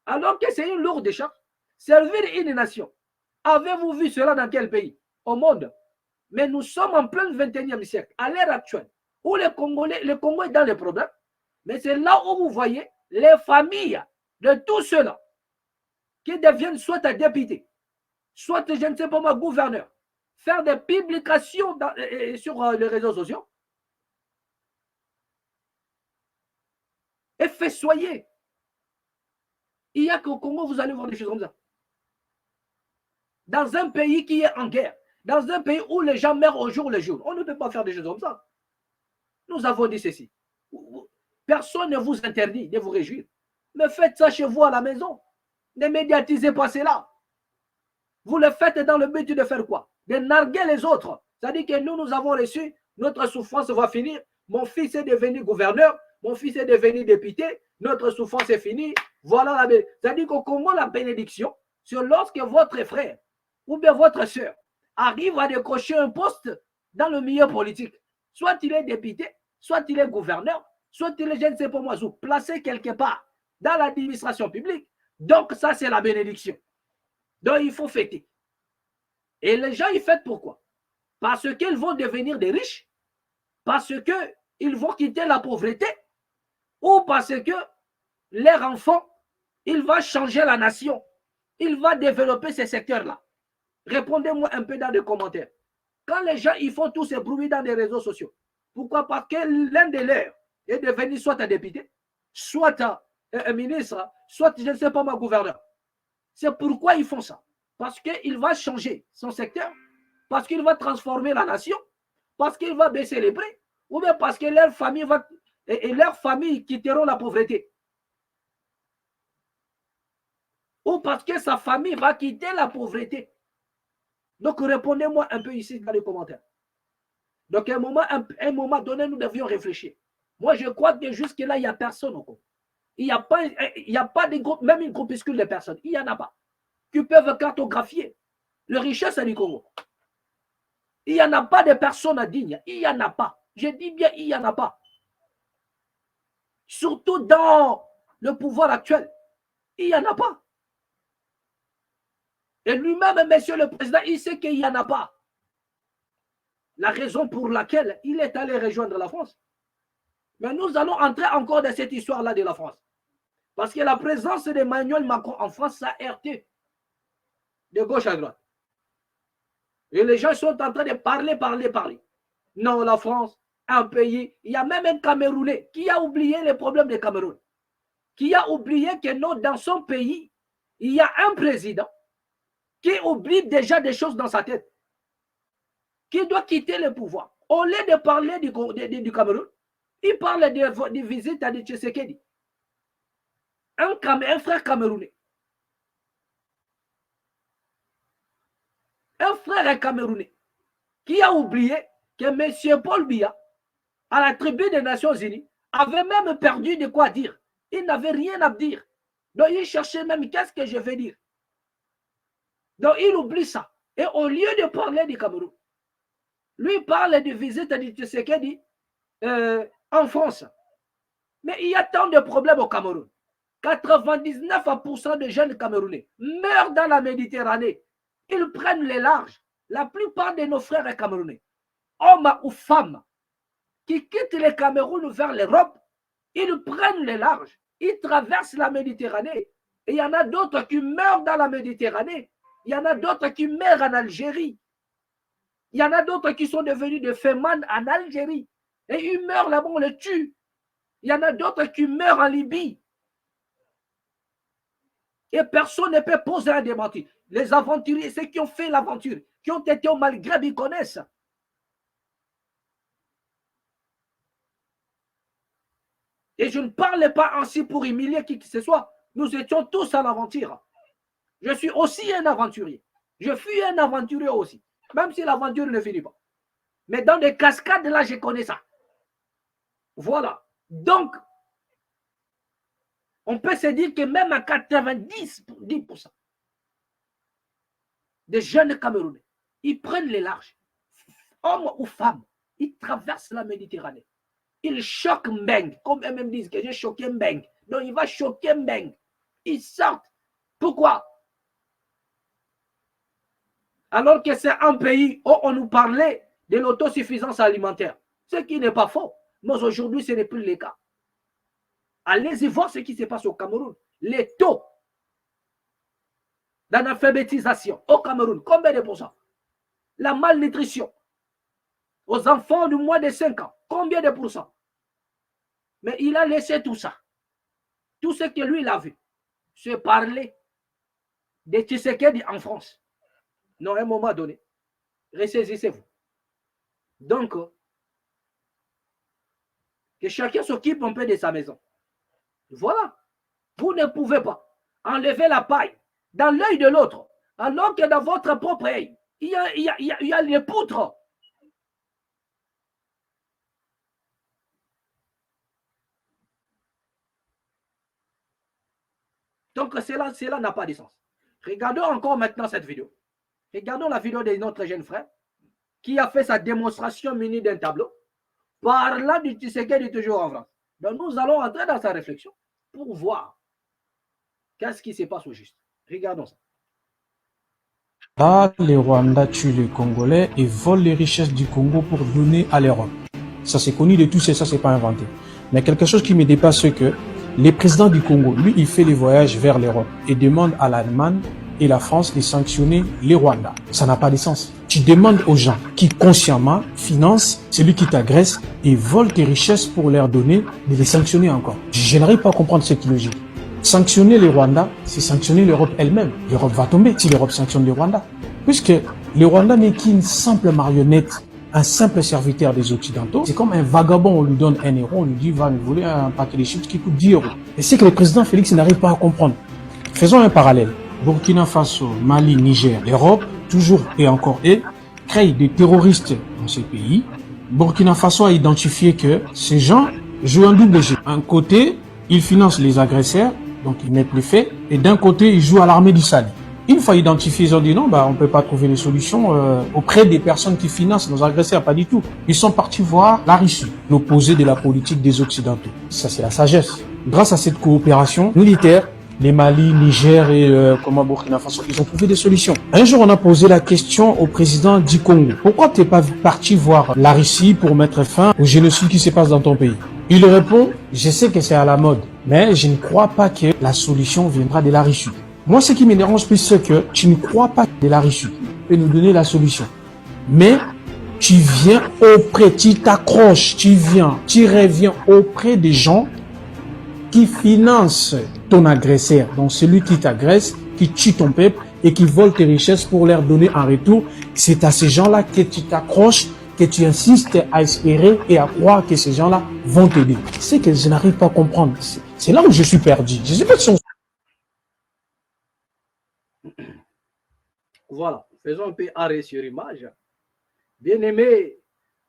Alors que c'est une lourde charge. Servir une nation. Avez-vous vu cela dans quel pays? Au monde. Mais nous sommes en plein 21e siècle, à l'ère actuelle, où le Congo est dans les problèmes. Mais c'est là où vous voyez les familles de tous ceux-là qui deviennent soit députés, soit, je ne sais pas moi, gouverneurs, faire des publications sur les réseaux sociaux et festoyer. Il n'y a qu'au Congo, vous allez voir des choses comme ça. Dans un pays qui est en guerre, dans un pays où les gens meurent au jour le jour, on ne peut pas faire des choses comme ça. Nous avons dit ceci. Personne ne vous interdit de vous réjouir. Mais faites ça chez vous à la maison. Ne médiatisez pas cela. Vous le faites dans le but de faire quoi? De narguer les autres. C'est-à-dire que nous avons reçu, notre souffrance va finir. Mon fils est devenu gouverneur, mon fils est devenu député, notre souffrance est finie. Voilà la bénédiction. C'est-à-dire qu'au Congo, la bénédiction, c'est lorsque votre frère ou bien votre soeur arrive à décrocher un poste dans le milieu politique. Soit il est député, soit il est gouverneur, soit il est, je ne sais pas moi, placé quelque part dans l'administration publique. Donc, ça, c'est la bénédiction. Donc, il faut fêter. Et les gens, ils fêtent pourquoi? Parce qu'ils vont devenir des riches, parce qu'ils vont quitter la pauvreté, ou parce que leur enfant, il va changer la nation. Il va développer ces secteurs-là. Répondez-moi un peu dans les commentaires. Quand les gens, ils font tous ces bruits dans les réseaux sociaux, pourquoi? Parce que l'un de leurs est devenu soit un député, soit un ministre, soit, je ne sais pas, ma gouverneur. C'est pourquoi ils font ça. Parce qu'il va changer son secteur, parce qu'il va transformer la nation, parce qu'il va baisser les prix, ou bien parce que leur famille va et leurs familles quitteront la pauvreté. Ou parce que sa famille va quitter la pauvreté. Donc, répondez-moi un peu ici dans les commentaires. Donc, à un moment donné, nous devions réfléchir. Moi, je crois que jusque-là, il n'y a personne au Congo. Il n'y a pas de groupe, même une groupuscule de personnes. Il n'y en a pas. Qui peuvent cartographier la richesse du Congo. Il n'y en a pas de personnes dignes. Il n'y en a pas. Je dis bien, il n'y en a pas. Surtout dans le pouvoir actuel. Il n'y en a pas. Et lui-même, monsieur le président, il sait qu'il n'y en a pas. La raison pour laquelle il est allé rejoindre la France. Mais nous allons entrer encore dans cette histoire-là de la France. Parce que la présence d'Emmanuel Macron en France, ça a heurté de gauche à droite. Et les gens sont en train de parler. Non, la France, un pays, il y a même un Camerounais qui a oublié les problèmes du Cameroun. Qui a oublié que non, dans son pays, il y a un président qui oublie déjà des choses dans sa tête, qui doit quitter le pouvoir. Au lieu de parler du Cameroun, il parle de visite à Tshisekedi. Un frère camerounais. Un frère camerounais qui a oublié que M. Paul Biya, à la tribune des Nations Unies, avait même perdu de quoi dire. Il n'avait rien à dire. Donc, il cherchait même qu'est-ce que je vais dire. Donc, il oublie ça. Et au lieu de parler du Cameroun, lui parle de visite de Tshisekedi en France. Mais il y a tant de problèmes au Cameroun. 99% des jeunes Camerounais meurent dans la Méditerranée. Ils prennent les larges. La plupart de nos frères camerounais, hommes ou femmes, qui quittent le Cameroun vers l'Europe, ils prennent les larges. Ils traversent la Méditerranée. Et il y en a d'autres qui meurent dans la Méditerranée. Il y en a d'autres qui meurent en Algérie. Il y en a d'autres qui sont devenus des fémans en Algérie. Et ils meurent là-bas, on les tue. Il y en a d'autres qui meurent en Libye. Et personne ne peut poser un démenti. Les aventuriers, ceux qui ont fait l'aventure, qui ont été au Maghreb, ils connaissent. Et je ne parle pas ainsi pour humilier qui que ce soit. Nous étions tous à l'aventure. Je suis aussi un aventurier. Je fus un aventurier aussi. Même si l'aventure ne finit pas. Mais dans des cascades, là, je connais ça. Voilà. Donc, on peut se dire que même à 90% des jeunes Camerounais, ils prennent les larges, hommes ou femmes, ils traversent la Méditerranée. Ils choquent Mbeng, comme eux-mêmes disent que j'ai choqué Mbeng. Donc, il va choquer Mbeng. Ils sortent. Pourquoi? Alors que c'est un pays où on nous parlait de l'autosuffisance alimentaire. Ce qui n'est pas faux. Mais aujourd'hui, ce n'est plus le cas. Allez-y voir ce qui se passe au Cameroun. Les taux d'analphabétisation au Cameroun, combien de pourcents? La malnutrition aux enfants de moins de 5 ans, combien de pourcents? Mais il a laissé tout ça. Tout ce que lui, il a vu, se parler de Tshisekedi en France. Non, à un moment donné, ressaisissez-vous. Donc, que chacun s'occupe un peu de sa maison. Voilà. Vous ne pouvez pas enlever la paille dans l'œil de l'autre, alors que dans votre propre œil, il y a les poutres. Donc, cela n'a pas de sens. Regardons encore maintenant cette vidéo. Regardons la vidéo de notre jeune frère qui a fait sa démonstration munie d'un tableau, parlant du Tshisekedi toujours en France. Donc, nous allons entrer dans sa réflexion pour voir qu'est-ce qui se passe au juste. Regardons ça. Là, les Rwandais tuent les Congolais et volent les richesses du Congo pour donner à l'Europe. Ça, c'est connu de tous et ça, c'est pas inventé. Mais quelque chose qui me dépasse, c'est que les présidents du Congo, lui, il fait les voyages vers l'Europe et demande à l'Allemagne et la France de sanctionner les Rwandais. Ça n'a pas de sens. Tu demandes aux gens qui consciemment financent celui qui t'agresse et vole tes richesses pour leur donner de les sanctionner encore. Je n'arrive pas à comprendre cette logique. Sanctionner les Rwandais, c'est sanctionner l'Europe elle-même. L'Europe va tomber si l'Europe sanctionne les Rwandais. Puisque le Rwanda n'est qu'une simple marionnette, un simple serviteur des Occidentaux. C'est comme un vagabond, on lui donne 1 euro, on lui dit va me voler un paquet de chips qui coûte 10 euros. Et c'est que le président Félix n'arrive pas à comprendre. Faisons un parallèle. Burkina Faso, Mali, Niger, l'Europe, toujours et encore créent des terroristes dans ces pays. Burkina Faso a identifié que ces gens jouent un double jeu. Un côté, ils financent les agresseurs, donc ils mettent les faits, et d'un côté, ils jouent à l'armée du Sali. Une fois identifiés, ils ont dit non, on ne peut pas trouver les solutions auprès des personnes qui financent nos agresseurs, pas du tout. Ils sont partis voir la Russie, l'opposé de la politique des Occidentaux. Ça, c'est la sagesse. Grâce à cette coopération militaire, les Mali, Niger et Burkina Faso, ils ont trouvé des solutions. Un jour, on a posé la question au président du Congo. Pourquoi tu n'es pas parti voir la Russie pour mettre fin au génocide qui se passe dans ton pays? Il répond, je sais que c'est à la mode, mais je ne crois pas que la solution viendra de la Russie. Moi, ce qui me dérange plus, c'est que tu ne crois pas de la Russie peut nous donner la solution. Mais tu viens auprès, tu t'accroches, tu reviens auprès des gens qui financent ton agresseur, donc celui qui t'agresse, qui tue ton peuple et qui vole tes richesses pour leur donner en retour. C'est à ces gens-là que tu t'accroches, que tu insistes à espérer et à croire que ces gens-là vont t'aider. C'est que je n'arrive pas à comprendre. C'est là où je suis perdu. Je sais pas si on... Voilà, faisons un peu arrêt sur image. Bien-aimés,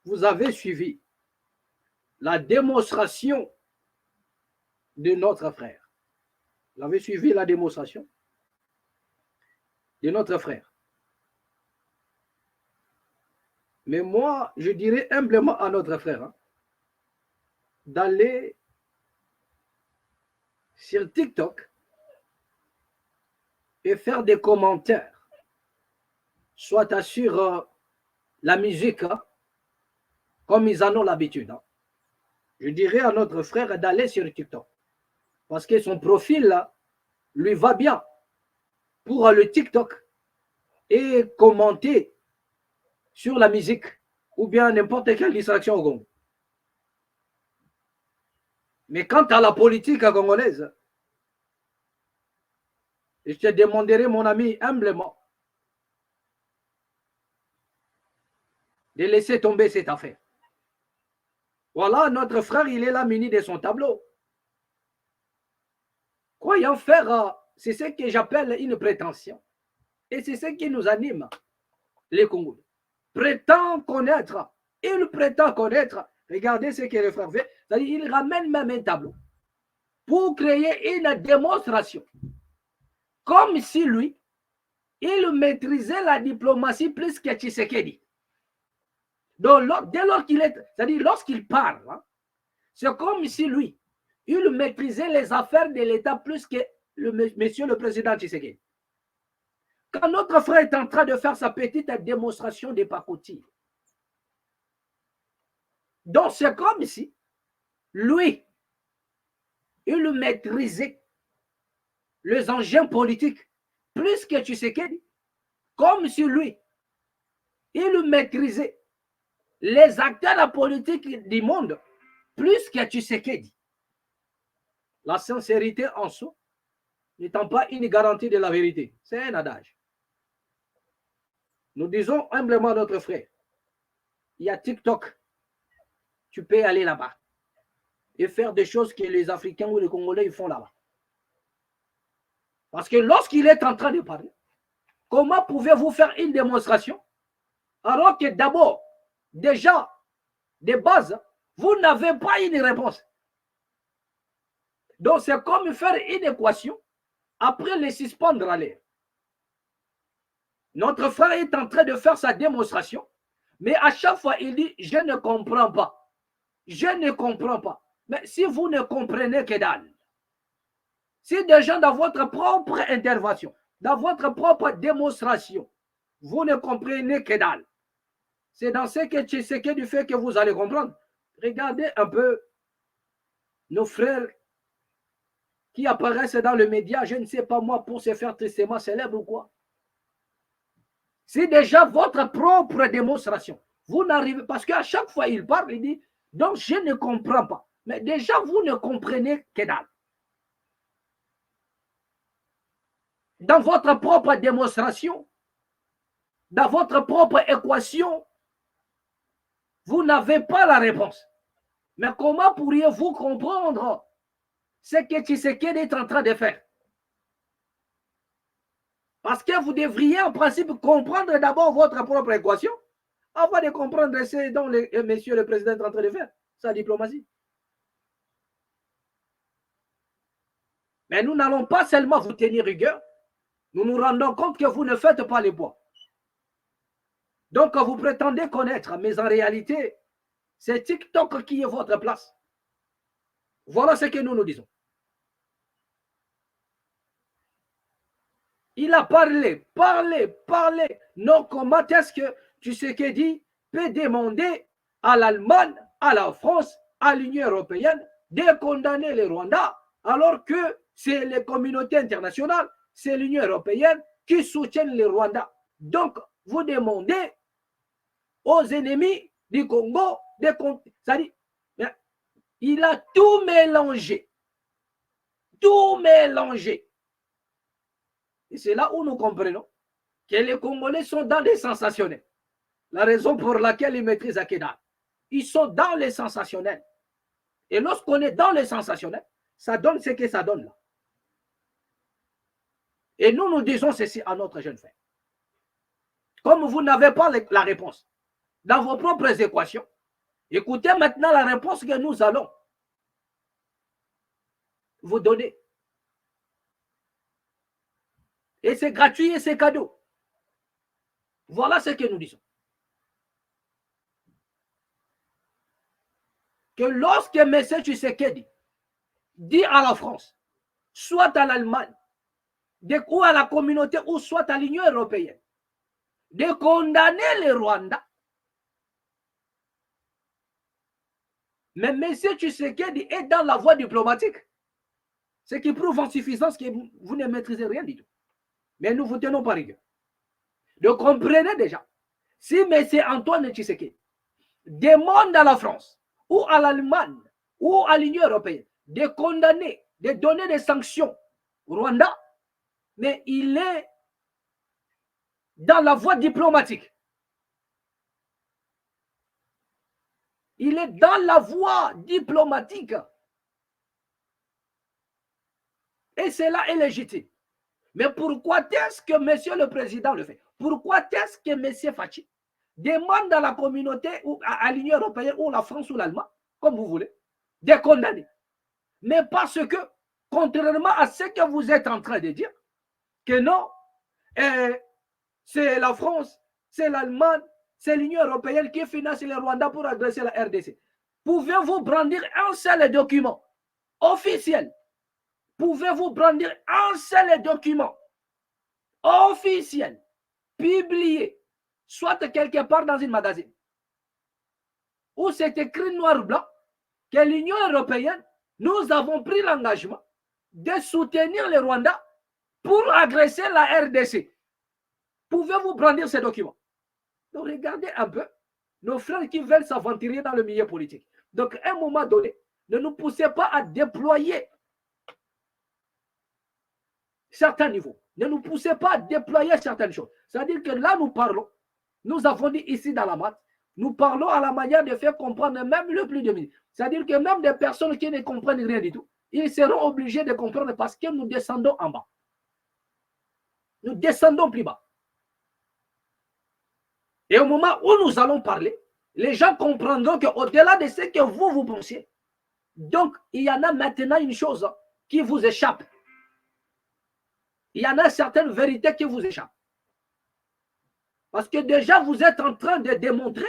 vous avez suivi la démonstration de notre frère. Vous avez suivi la démonstration de notre frère. Mais moi, je dirais humblement à notre frère d'aller sur TikTok et faire des commentaires, soit sur la musique, comme ils en ont l'habitude. Je dirais à notre frère d'aller sur TikTok, parce que son profil là, lui va bien pour le TikTok et commenter sur la musique ou bien n'importe quelle distraction au Congo. Mais quant à la politique congolaise, je te demanderai, mon ami, humblement, de laisser tomber cette affaire. Voilà, notre frère, il est là muni de son tableau. Croyant faire, c'est ce que j'appelle une prétention. Et c'est ce qui nous anime, les Congolais. prétend connaître. Il prétend connaître. Regardez ce que le frère fait. C'est-à-dire, il ramène même un tableau pour créer une démonstration. Comme si lui, il maîtrisait la diplomatie plus que Tshisekedi. Donc, dès lors qu'il est, c'est-à-dire lorsqu'il parle, hein, c'est comme si lui, il maîtrisait les affaires de l'État plus que monsieur le président Tshisekedi. Quand notre frère est en train de faire sa petite démonstration de pacotille, donc c'est comme si lui, il maîtrisait les engins politiques plus que Tshisekedi, comme si lui, il maîtrisait les acteurs politiques du monde plus que Tshisekedi. La sincérité en soi n'étant pas une garantie de la vérité, c'est un adage. Nous disons humblement à notre frère, il y a TikTok, tu peux aller là-bas et faire des choses que les Africains ou les Congolais ils font là-bas. Parce que lorsqu'il est en train de parler, comment pouvez-vous faire une démonstration alors que d'abord, déjà, de base, vous n'avez pas une réponse. Donc, c'est comme faire une équation, après les suspendre à l'air. Notre frère est en train de faire sa démonstration, mais à chaque fois, il dit, je ne comprends pas. Je ne comprends pas. Mais si vous ne comprenez que dalle, si déjà dans votre propre intervention, dans votre propre démonstration, vous ne comprenez que dalle, c'est dans ce que Tshisekedi fait que vous allez comprendre. Regardez un peu nos frères qui apparaissent dans le média, je ne sais pas moi, pour se faire tristement célèbre ou quoi. C'est déjà votre propre démonstration. Vous n'arrivez, parce qu'à chaque fois il parle, il dit, donc je ne comprends pas. Mais déjà, vous ne comprenez que dalle. Dans votre propre démonstration, dans votre propre équation, vous n'avez pas la réponse. Mais comment pourriez-vous comprendre ce que Tshisekedi est en train de faire? Parce que vous devriez en principe comprendre d'abord votre propre équation avant de comprendre ce dont monsieur le président est en train de faire, sa diplomatie. Mais nous n'allons pas seulement vous tenir rigueur, nous nous rendons compte que vous ne faites pas les bois. Donc vous prétendez connaître, mais en réalité, c'est TikTok qui est votre place. Voilà ce que nous nous disons. Il a parlé. Non, comment est-ce que Tshisekedi peut demander à l'Allemagne, à la France, à l'Union européenne de condamner le Rwanda alors que c'est les communautés internationales, c'est l'Union européenne qui soutiennent le Rwanda. Donc, vous demandez aux ennemis du Congo de compter. C'est-à-dire, il a tout mélangé. Tout mélangé. Et c'est là où nous comprenons que les Congolais sont dans les sensationnels. La raison pour laquelle ils maîtrisent Akeda. Ils sont dans les sensationnels. Et lorsqu'on est dans les sensationnels, ça donne ce que ça donne là. Et nous, nous disons ceci à notre jeune frère. Comme vous n'avez pas la réponse dans vos propres équations, écoutez maintenant la réponse que nous allons vous donner. Et c'est gratuit et c'est cadeau. Voilà ce que nous disons. Que lorsque M. Tshisekedi dit à la France, soit à l'Allemagne, ou à la communauté, ou soit à l'Union européenne, de condamner le Rwanda, mais M. Tshisekedi est dans la voie diplomatique. Ce qui prouve en suffisance que vous ne maîtrisez rien du tout. Mais nous vous tenons par rigueur. Donc comprenez déjà, si M. Antoine Tshisekedi demande à la France, ou à l'Allemagne, ou à l'Union européenne, de condamner, de donner des sanctions au Rwanda, mais il est dans la voie diplomatique. Il est dans la voie diplomatique. Et cela est légitime. Mais pourquoi est-ce que M. le Président le fait? Pourquoi est-ce que M. Fachi demande à la communauté ou à l'Union européenne ou la France ou l'Allemagne, comme vous voulez, de condamner. Mais parce que, contrairement à ce que vous êtes en train de dire, que non, c'est la France, c'est l'Allemagne, c'est l'Union européenne qui finance le Rwanda pour agresser la RDC. Pouvez-vous brandir un seul document officiel? Pouvez-vous brandir un seul document officiel, publié, soit quelque part dans une magazine, où c'est écrit noir ou blanc que l'Union européenne, nous avons pris l'engagement de soutenir le Rwanda pour agresser la RDC. Pouvez-vous brandir ces documents? Donc regardez un peu nos frères qui veulent s'aventurer dans le milieu politique. Donc à un moment donné, ne nous poussez pas à déployer certains niveaux. Ne nous poussez pas à déployer certaines choses. C'est-à-dire que là, nous parlons, nous avons dit ici dans la maths, nous parlons à la manière de faire comprendre même le plus de minutes. C'est-à-dire que même des personnes qui ne comprennent rien du tout, ils seront obligés de comprendre parce que nous descendons en bas. Nous descendons plus bas. Et au moment où nous allons parler, les gens comprendront qu'au-delà de ce que vous pensiez, donc il y en a maintenant une chose qui vous échappe. Il y en a certaines vérités qui vous échappent. Parce que déjà, vous êtes en train de démontrer.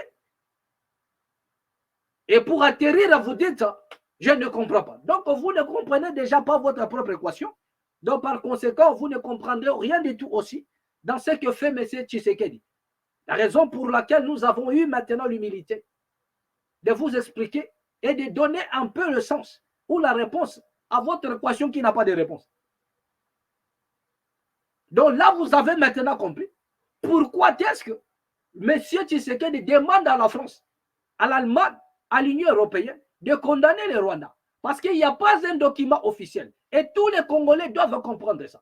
Et pour atterrir, vous dites, je ne comprends pas. Donc, vous ne comprenez déjà pas votre propre équation. Donc, par conséquent, vous ne comprendrez rien du tout aussi dans ce que fait M. Tshisekedi. La raison pour laquelle nous avons eu maintenant l'humilité de vous expliquer et de donner un peu le sens ou la réponse à votre équation qui n'a pas de réponse. Donc là, vous avez maintenant compris pourquoi est-ce que M. Tshisekedi demande à la France, à l'Allemagne, à l'Union européenne de condamner le Rwanda. Parce qu'il n'y a pas un document officiel. Et tous les Congolais doivent comprendre ça.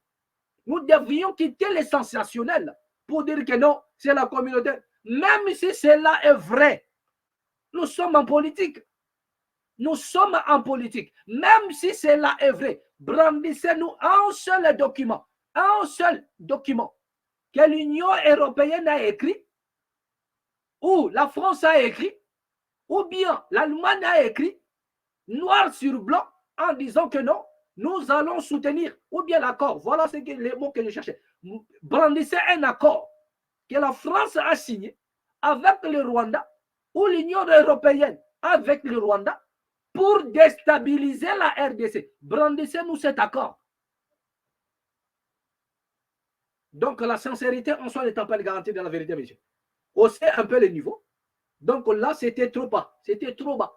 Nous devrions quitter les sensationnels pour dire que non, c'est la communauté. Même si cela est vrai, nous sommes en politique. Nous sommes en politique. Même si cela est vrai, brandissez-nous un seul document que l'Union européenne a écrit, ou la France a écrit, ou bien l'Allemagne a écrit, noir sur blanc, en disant que non, nous allons soutenir, ou bien l'accord. Voilà les mots que je cherchais. Brandissez un accord que la France a signé avec le Rwanda, ou l'Union européenne avec le Rwanda, pour déstabiliser la RDC. Brandissez-nous cet accord. Donc, la sincérité en soi n'étant pas la garantie de la vérité, monsieur. Haussez un peu le niveau. Donc là, c'était trop bas. C'était trop bas.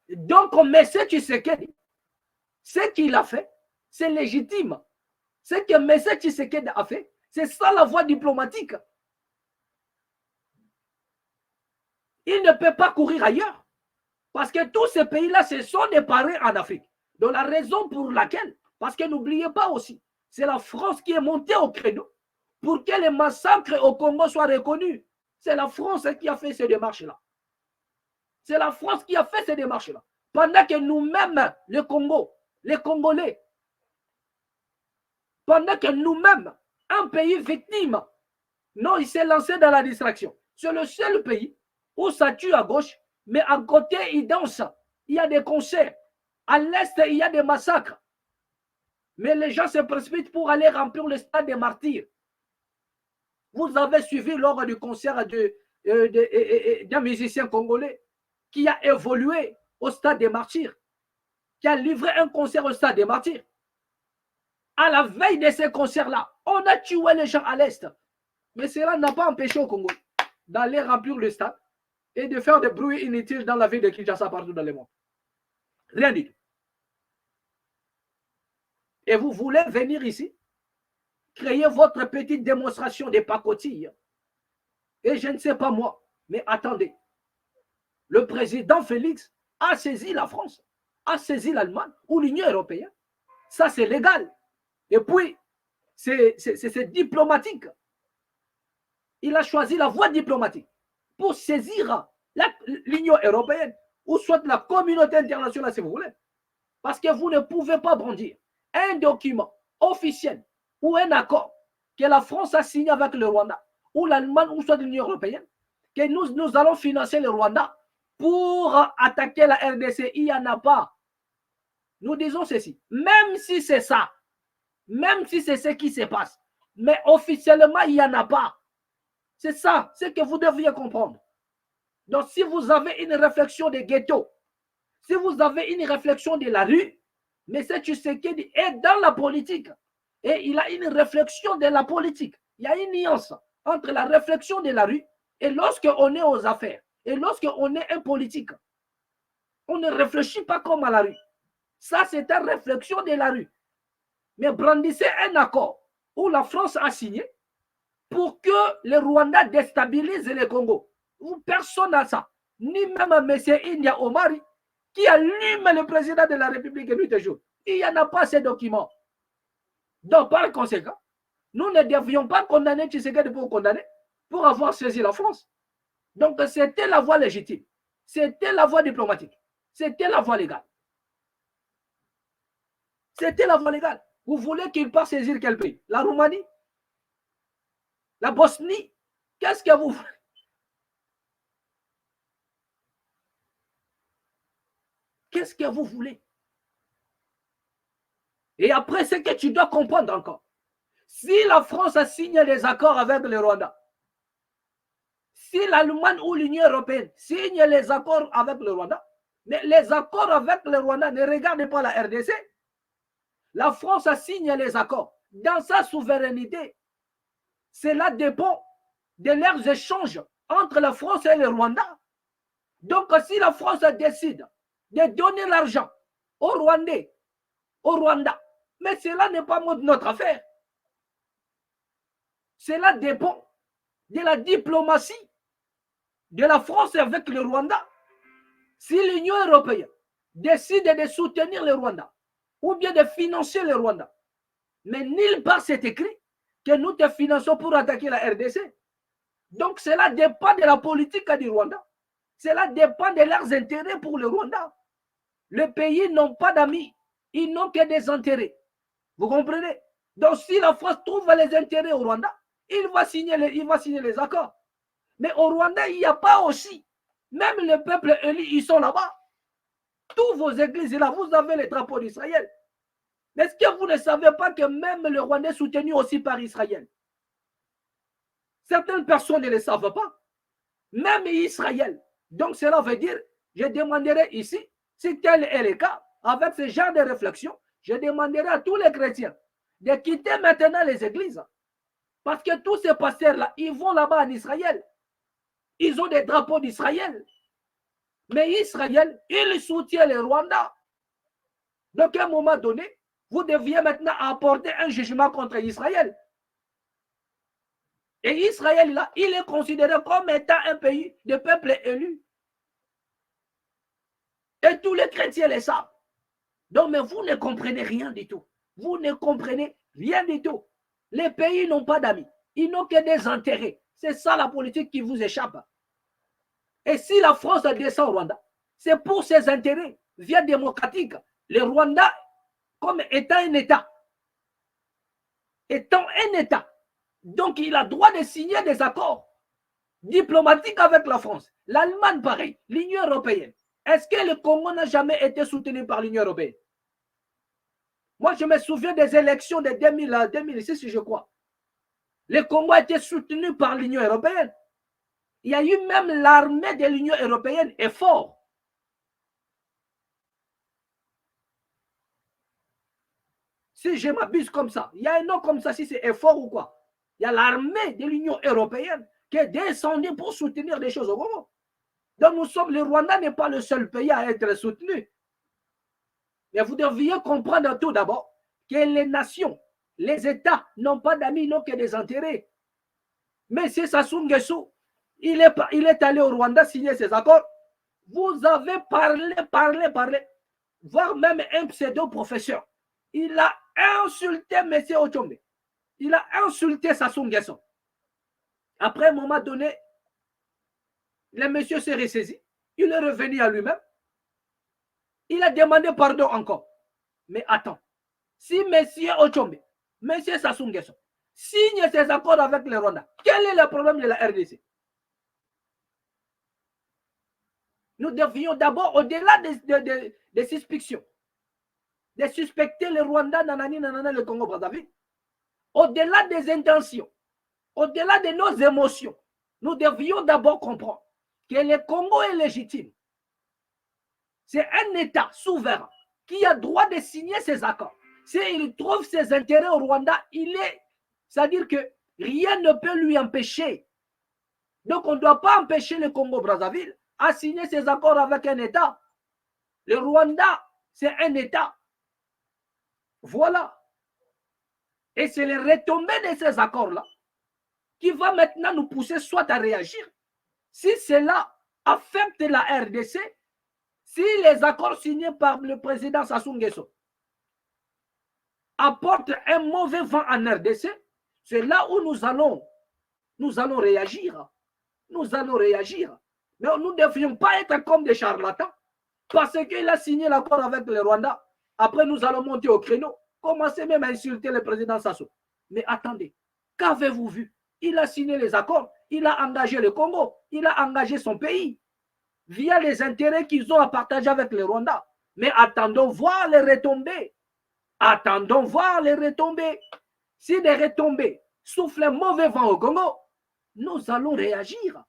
Donc, M. Tshisekedi, ce qu'il a fait, c'est légitime. Ce que M. Tshisekedi a fait, c'est ça la voie diplomatique. Il ne peut pas courir ailleurs. Parce que tous ces pays-là se sont déparés en Afrique. Donc la raison pour laquelle, parce que n'oubliez pas aussi, c'est la France qui est montée au créneau pour que les massacres au Congo soient reconnus. C'est la France qui a fait ces démarches-là. C'est la France qui a fait ces démarches-là. Pendant que nous-mêmes, le Congo, les Congolais, pendant que nous-mêmes, un pays victime, non, il s'est lancé dans la distraction. C'est le seul pays où ça tue à gauche, mais à côté, il danse. Il y a des concerts. À l'est, il y a des massacres. Mais les gens se précipitent pour aller remplir le stade des martyrs. Vous avez suivi lors du concert d'un musicien congolais qui a évolué au stade des martyrs, qui a livré un concert au stade des martyrs. À la veille de ces concerts-là, on a tué les gens à l'est. Mais cela n'a pas empêché au Congo d'aller remplir le stade et de faire des bruits inutiles dans la ville de Kinshasa partout dans le monde. Rien du tout. Et vous voulez venir ici, créer votre petite démonstration de pacotille. Et je ne sais pas moi, mais attendez. Le président Félix a saisi la France, a saisi l'Allemagne ou l'Union européenne. Ça, c'est légal. Et puis, c'est diplomatique. Il a choisi la voie diplomatique pour saisir l'Union européenne ou soit la communauté internationale, si vous voulez. Parce que vous ne pouvez pas brandir un document officiel ou un accord que la France a signé avec le Rwanda ou l'Allemagne, ou soit l'Union européenne, que nous allons financer le Rwanda pour attaquer la RDC. Il n'y en a pas. Nous disons ceci. Même si c'est ça, même si c'est ce qui se passe, mais officiellement, il n'y en a pas. C'est ça, c'est que vous devriez comprendre. Donc, si vous avez une réflexion des ghettos, si vous avez une réflexion de la rue, M. Tshisekedi est dans la politique et il a une réflexion de la politique. Il y a une nuance entre la réflexion de la rue et lorsqu'on est aux affaires et lorsqu'on est un politique. On ne réfléchit pas comme à la rue. Ça, c'est une réflexion de la rue. Mais brandissez un accord où la France a signé pour que le Rwanda déstabilise le Congo. Personne n'a ça. Ni même M. India Omari, qui allume le président de la République nuit et jour. Il n'y en a pas ces documents. Donc, par conséquent, nous ne devions pas condamner Tshisekedi pour condamner, pour avoir saisi la France. Donc, c'était la voie légitime. C'était la voie diplomatique. C'était la voie légale. C'était la voie légale. Vous voulez qu'il parte saisir quel pays? La Roumanie? La Bosnie? Qu'est-ce que vous voulez? Qu'est-ce que vous voulez? Et après, ce que tu dois comprendre encore. Si la France a signé des accords avec le Rwanda, si l'Allemagne ou l'Union européenne signe les accords avec le Rwanda, mais les accords avec le Rwanda ne regardent pas la RDC. La France a signé les accords dans sa souveraineté. Cela dépend de leurs échanges entre la France et le Rwanda. Donc, si la France décide de donner l'argent aux Rwandais, au Rwanda, mais cela n'est pas notre affaire. Cela dépend de la diplomatie de la France avec le Rwanda. Si l'Union européenne décide de soutenir le Rwanda ou bien de financer le Rwanda, mais nulle part c'est écrit que nous te finançons pour attaquer la RDC. Donc cela dépend de la politique du Rwanda. Cela dépend de leurs intérêts pour le Rwanda. Les pays n'ont pas d'amis, ils n'ont que des intérêts. Vous comprenez? Donc si la France trouve les intérêts au Rwanda, il va signer les accords. Mais au Rwanda, il n'y a pas aussi. Même le peuple élu, ils sont là-bas. Tous vos églises, là, vous avez les drapeaux d'Israël. Mais est-ce que vous ne savez pas que même le Rwanda est soutenu aussi par Israël? Certaines personnes ne le savent pas. Même Israël. Donc cela veut dire, je demanderai ici, si tel est le cas, avec ce genre de réflexion, je demanderai à tous les chrétiens de quitter maintenant les églises. Parce que tous ces pasteurs-là, ils vont là-bas en Israël. Ils ont des drapeaux d'Israël. Mais Israël, il soutient le Rwanda. Donc, à un moment donné, vous deviez maintenant apporter un jugement contre Israël. Et Israël, là, il est considéré comme étant un pays de peuple élu. Et tous les chrétiens le savent. Donc, mais vous ne comprenez rien du tout. Vous ne comprenez rien du tout. Les pays n'ont pas d'amis. Ils n'ont que des intérêts. C'est ça la politique qui vous échappe. Et si la France descend au Rwanda, c'est pour ses intérêts via démocratique. Le Rwanda, comme étant un État, donc il a droit de signer des accords diplomatiques avec la France. L'Allemagne, pareil. L'Union européenne. Est-ce que le Congo n'a jamais été soutenu par l'Union européenne? Moi, je me souviens des élections de 2006, je crois. Le Congo a été soutenu par l'Union européenne. Il y a eu même l'armée de l'Union européenne est fort. Si je m'abuse comme ça, il y a un nom comme ça, si c'est effort ou quoi. Il y a l'armée de l'Union européenne qui est descendue pour soutenir des choses au Congo. Donc nous sommes, le Rwanda n'est pas le seul pays à être soutenu. Mais vous devriez comprendre tout d'abord que les nations, les États n'ont pas d'amis, n'ont que des intérêts. Mais c'est Sassou Nguesso, il est allé au Rwanda signer ses accords. Vous avez parlé, voire même un pseudo-professeur. Il a insulté M. Ochombe. Il a insulté Sassou Nguesso. Après un moment donné, le monsieur s'est ressaisi. Il est revenu à lui-même. Il a demandé pardon encore. Mais attends, si M. Ochombe, M. Sassou Nguesso, signe ces accords avec le Rwanda. Quel est le problème de la RDC? Nous devions d'abord, au-delà des suspicions, de suspecter le Rwanda, nanani, nanana, le Congo-Brazzaville, au-delà des intentions, au-delà de nos émotions, nous devions d'abord comprendre que le Congo est légitime. C'est un État souverain qui a droit de signer ces accords. S'il trouve ses intérêts au Rwanda, c'est-à-dire que rien ne peut lui empêcher. Donc on ne doit pas empêcher le Congo-Brazzaville à signer ces accords avec un État. Le Rwanda, c'est un État. Voilà. Et c'est les retombées de ces accords-là qui va maintenant nous pousser soit à réagir. Si cela affecte la RDC, si les accords signés par le président Sassou Nguesso apportent un mauvais vent en RDC, c'est là où nous allons réagir. Nous allons réagir. Mais nous ne devions pas être comme des charlatans parce qu'il a signé l'accord avec le Rwanda. Après, nous allons monter au créneau, commencer même à insulter le président Sassou. Mais attendez, qu'avez-vous vu? Il a signé les accords, il a engagé le Congo, il a engagé son pays via les intérêts qu'ils ont à partager avec le Rwanda. Mais attendons voir les retombées. Attendons voir les retombées. Si les retombées soufflent un mauvais vent au Congo, nous allons réagir.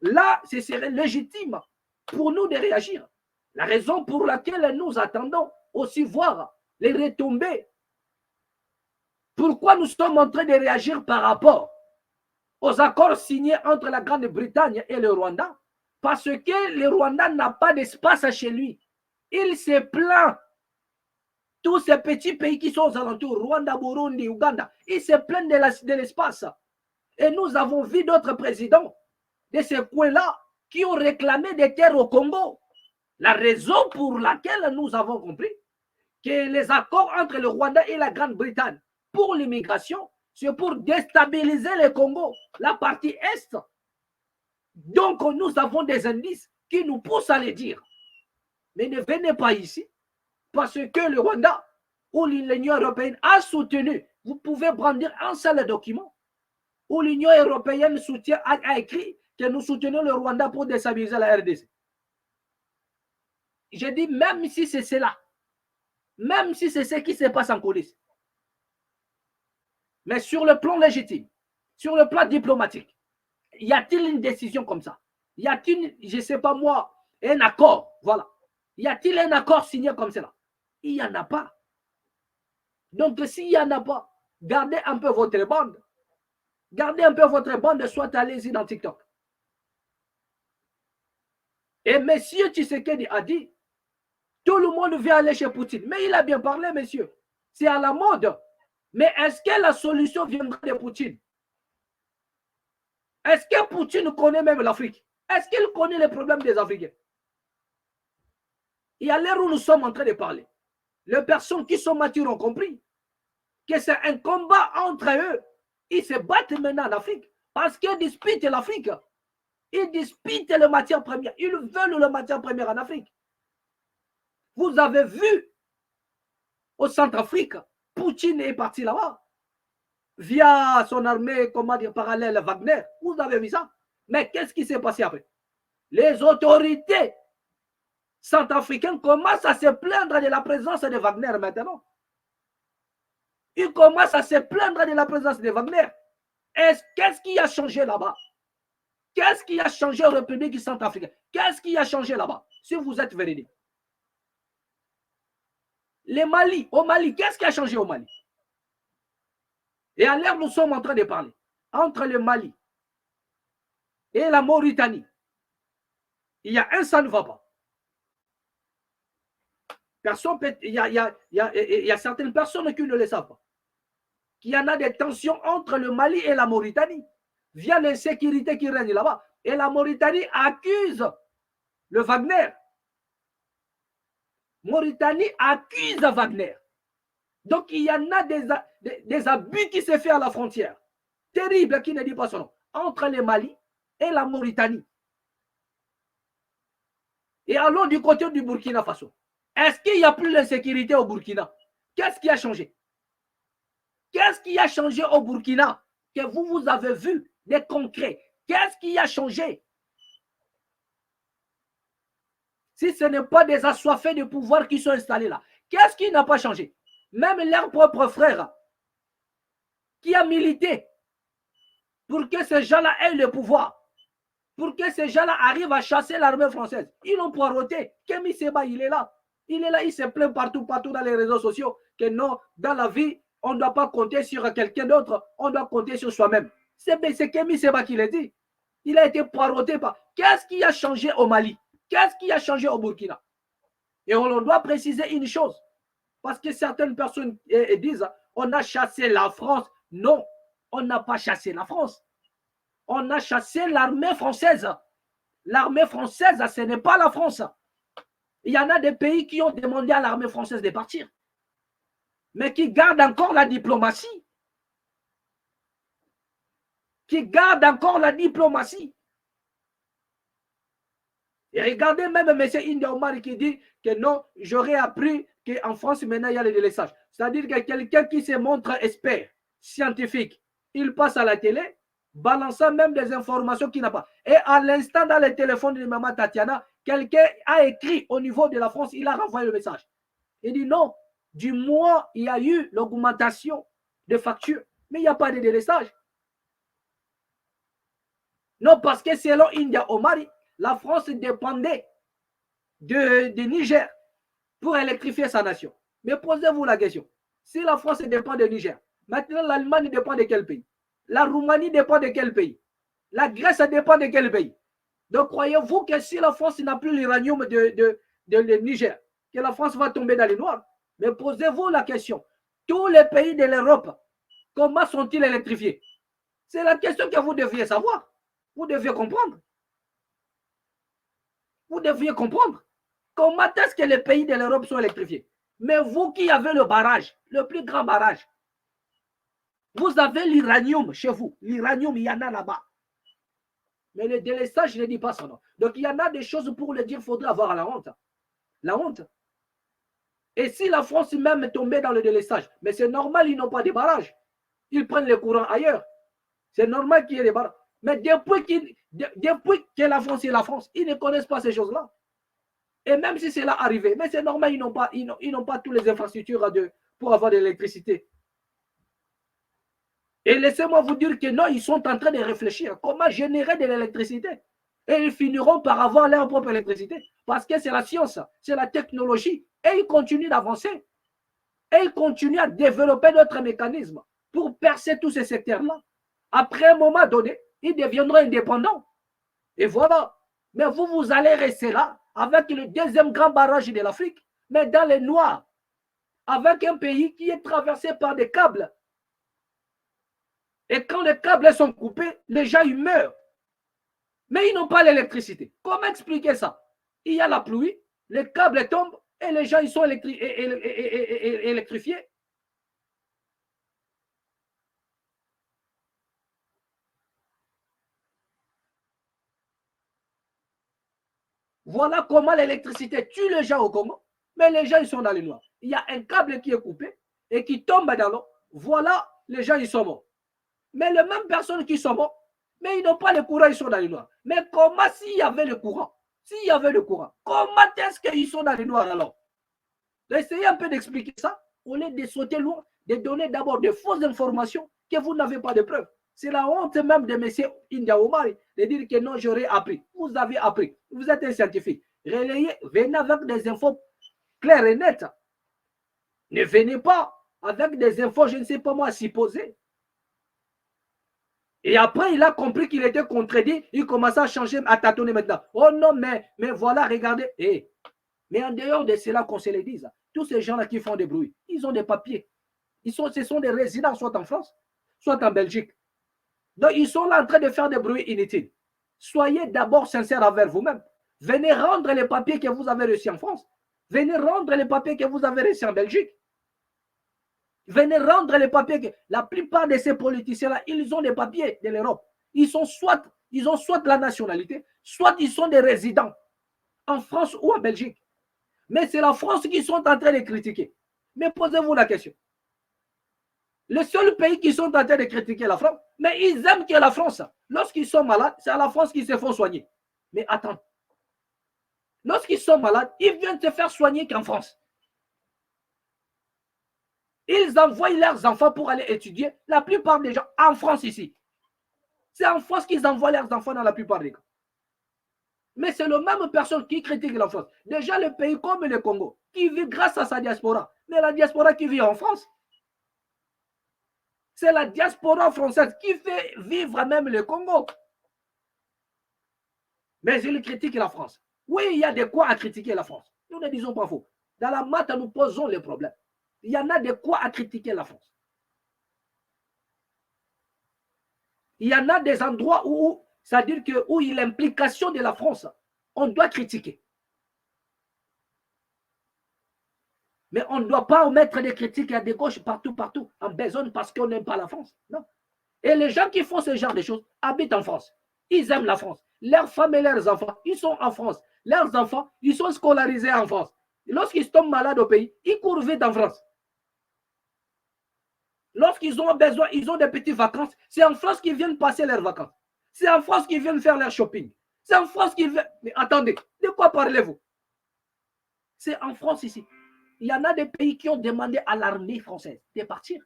Là, ce serait légitime pour nous de réagir. La raison pour laquelle nous attendons aussi voir les retombées. Pourquoi nous sommes en train de réagir par rapport aux accords signés entre la Grande-Bretagne et le Rwanda? Parce que le Rwanda n'a pas d'espace chez lui. Il se plaint. Tous ces petits pays qui sont aux alentours, Rwanda, Burundi, Ouganda, ils se plaignent de l'espace. Et nous avons vu d'autres présidents de ces coins-là qui ont réclamé des terres au Congo. La raison pour laquelle nous avons compris que les accords entre le Rwanda et la Grande-Bretagne pour l'immigration, c'est pour déstabiliser le Congo, la partie est. Donc, nous avons des indices qui nous poussent à le dire. Mais ne venez pas ici, parce que le Rwanda ou l'Union européenne a soutenu, vous pouvez brandir un seul document où l'Union européenne a écrit que nous soutenons le Rwanda pour déstabiliser la RDC. Je dis, même si c'est cela, même si c'est ce qui se passe en coulisses, mais sur le plan légitime, sur le plan diplomatique, y a-t-il une décision comme ça? Y a-t-il, je ne sais pas moi, un accord? Voilà. Y a-t-il un accord signé comme cela? Il n'y en a pas. Donc, s'il n'y en a pas, gardez un peu votre bande. Gardez un peu votre bande, soit allez-y dans TikTok. Et M. Tshisekedi a dit, tout le monde veut aller chez Poutine. Mais il a bien parlé, messieurs. C'est à la mode. Mais est-ce que la solution viendra de Poutine? Est-ce que Poutine connaît même l'Afrique? Est-ce qu'il connaît les problèmes des Africains? Et à l'heure où nous sommes en train de parler, les personnes qui sont matures ont compris que c'est un combat entre eux. Ils se battent maintenant en Afrique parce qu'ils disputent l'Afrique. Ils disputent les matières premières. Ils veulent les matières premières en Afrique. Vous avez vu au Centrafrique, Poutine est parti là-bas via son armée, comment dire, parallèle Wagner. Vous avez vu ça? Mais qu'est-ce qui s'est passé après? Les autorités centrafricaines commencent à se plaindre de la présence de Wagner maintenant. Ils commencent à se plaindre de la présence de Wagner. Qu'est-ce qui a changé là-bas? Qu'est-ce qui a changé en République centrafricaine? Qu'est-ce qui a changé là-bas? Si vous êtes véridique. Les Mali, au Mali, qu'est-ce qui a changé au Mali? Et à l'heure, nous sommes en train de parler entre le Mali et la Mauritanie. Il y a un, ça ne va pas. Personne peut, il y a certaines personnes qui ne le savent pas. Qu'il y en a des tensions entre le Mali et la Mauritanie via l'insécurité qui règne là-bas. Et la Mauritanie accuse le Wagner. Mauritanie accuse Wagner. Donc il y en a des abus qui se font à la frontière. Terrible, qui ne dit pas son nom. Entre le Mali et la Mauritanie. Et allons du côté du Burkina Faso. Est-ce qu'il n'y a plus l'insécurité au Burkina? Qu'est-ce qui a changé? Qu'est-ce qui a changé au Burkina que vous avez vu des concrets? Qu'est-ce qui a changé? Si ce n'est pas des assoiffés de pouvoir qui sont installés là, qu'est-ce qui n'a pas changé? Même leur propre frère qui a milité pour que ces gens-là aient le pouvoir, pour que ces gens-là arrivent à chasser l'armée française. Ils l'ont poireauté. Kémy Séba, il est là. Il est là, il se plaint partout dans les réseaux sociaux que non, dans la vie, on ne doit pas compter sur quelqu'un d'autre, on doit compter sur soi-même. C'est Kémy Séba qui l'a dit. Il a été poireauté par... Qu'est-ce qui a changé au Mali? Qu'est-ce qui a changé au Burkina? Et on doit préciser une chose. Parce que certaines personnes disent, on a chassé la France. Non, on n'a pas chassé la France. On a chassé l'armée française. L'armée française, ce n'est pas la France. Il y en a des pays qui ont demandé à l'armée française de partir, mais qui gardent encore la diplomatie. Qui gardent encore la diplomatie. Et regardez même M. India Omar qui dit que non, j'aurais appris qu'en France, maintenant, il y a le délaissage. C'est-à-dire que quelqu'un qui se montre expert, scientifique, il passe à la télé, balançant même des informations qu'il n'a pas. Et à l'instant, dans le téléphone de maman Tatiana, quelqu'un a écrit au niveau de la France, il a renvoyé le message. Il dit non, du mois, il y a eu l'augmentation de factures, mais il n'y a pas de délaissage. Non, parce que selon India Omari, la France dépendait de Niger pour électrifier sa nation. Mais posez-vous la question. Si la France dépend de Niger, maintenant l'Allemagne dépend de quel pays? La Roumanie dépend de quel pays? La Grèce dépend de quel pays? Donc croyez-vous que si la France n'a plus l'uranium de Niger, que la France va tomber dans les noirs? Mais posez-vous la question. Tous les pays de l'Europe, comment sont-ils électrifiés? C'est la question que vous deviez savoir. Vous deviez comprendre. Vous deviez comprendre. Comment est-ce que les pays de l'Europe sont électrifiés? Mais vous qui avez le barrage, le plus grand barrage, vous avez l'uranium chez vous. L'uranium, il y en a là-bas. Mais le délestage, je ne dis pas son nom. Donc, il y en a des choses pour le dire, il faudrait avoir la honte. La honte. Et si la France même est tombée dans le délestage, mais c'est normal, ils n'ont pas de barrage. Ils prennent le courant ailleurs. C'est normal qu'il y ait des barrages. Mais depuis que la France est la France, ils ne connaissent pas ces choses-là. Et même si c'est là arrivé, mais c'est normal, ils n'ont pas toutes les infrastructures pour avoir de l'électricité. Et laissez-moi vous dire que non, ils sont en train de réfléchir comment générer de l'électricité. Et ils finiront par avoir leur propre électricité. Parce que c'est la science, c'est la technologie. Et ils continuent d'avancer. Et ils continuent à développer d'autres mécanismes pour percer tous ces secteurs-là. Après un moment donné, ils deviendront indépendants. Et voilà. Mais vous allez rester là avec le deuxième grand barrage de l'Afrique, mais dans les noirs, avec un pays qui est traversé par des câbles. Et quand les câbles sont coupés, les gens ils meurent. Mais ils n'ont pas l'électricité. Comment expliquer ça? Il y a la pluie, les câbles tombent et les gens ils sont électrifiés. Voilà comment l'électricité tue les gens au Congo. Mais les gens ils sont dans les noirs. Il y a un câble qui est coupé et qui tombe dans l'eau. Voilà, les gens ils sont morts. Mais les mêmes personnes qui sont mortes, mais ils n'ont pas le courant, ils sont dans les noirs. Mais comment s'il y avait le courant? S'il y avait le courant, comment est-ce qu'ils sont dans les noirs alors? Essayez un peu d'expliquer ça, au lieu de sauter loin, de donner d'abord de fausses informations que vous n'avez pas de preuves. C'est la honte même de M. India Omar de dire que non, j'aurais appris. Vous avez appris. Vous êtes un scientifique. Relayez, venez avec des infos claires et nettes. Ne venez pas avec des infos, je ne sais pas moi, supposées. Et après, il a compris qu'il était contredit. Il commence à changer, à tâtonner maintenant. Oh non, mais voilà, regardez. Hey. Mais en dehors de cela, qu'on se le dise, tous ces gens-là qui font des bruits, ils ont des papiers. Ce sont des résidents, soit en France, soit en Belgique. Donc, ils sont là en train de faire des bruits inutiles. Soyez d'abord sincères envers vous-même. Venez rendre les papiers que vous avez reçus en France. Venez rendre les papiers que vous avez reçus en Belgique. Venez rendre les papiers. Que la plupart de ces politiciens-là, ils ont des papiers de l'Europe. Ils ont soit la nationalité, soit ils sont des résidents en France ou en Belgique. Mais c'est la France qui sont en train de critiquer. Mais posez-vous la question. Le seul pays qui sont en train de critiquer la France, mais ils aiment que la France, lorsqu'ils sont malades, c'est à la France qu'ils se font soigner. Mais attends, lorsqu'ils sont malades, ils viennent se faire soigner qu'en France. Ils envoient leurs enfants pour aller étudier, la plupart des gens, en France ici. C'est en France qu'ils envoient leurs enfants dans la plupart des cas. Mais c'est la même personne qui critique la France. Déjà, le pays comme le Congo, qui vit grâce à sa diaspora, mais la diaspora qui vit en France, c'est la diaspora française qui fait vivre même le Congo. Mais il critique la France. Oui, il y a de quoi à critiquer la France. Nous ne disons pas faux. Dans la maths, nous posons les problèmes. Il y en a de quoi à critiquer la France. Il y en a des endroits où, c'est-à-dire que où il y a l'implication de la France, on doit critiquer. Mais on ne doit pas mettre des critiques à des gauches partout, en besogne parce qu'on n'aime pas la France. Non. Et les gens qui font ce genre de choses habitent en France. Ils aiment la France. Leurs femmes et leurs enfants, ils sont en France. Leurs enfants, ils sont scolarisés en France. Lorsqu'ils tombent malades au pays, ils courent vite en France. Lorsqu'ils ont besoin, ils ont des petites vacances, c'est en France qu'ils viennent passer leurs vacances. C'est en France qu'ils viennent faire leur shopping. C'est en France qu'ils viennent... Mais attendez, de quoi parlez-vous? C'est en France ici. Il y en a des pays qui ont demandé à l'armée française de partir.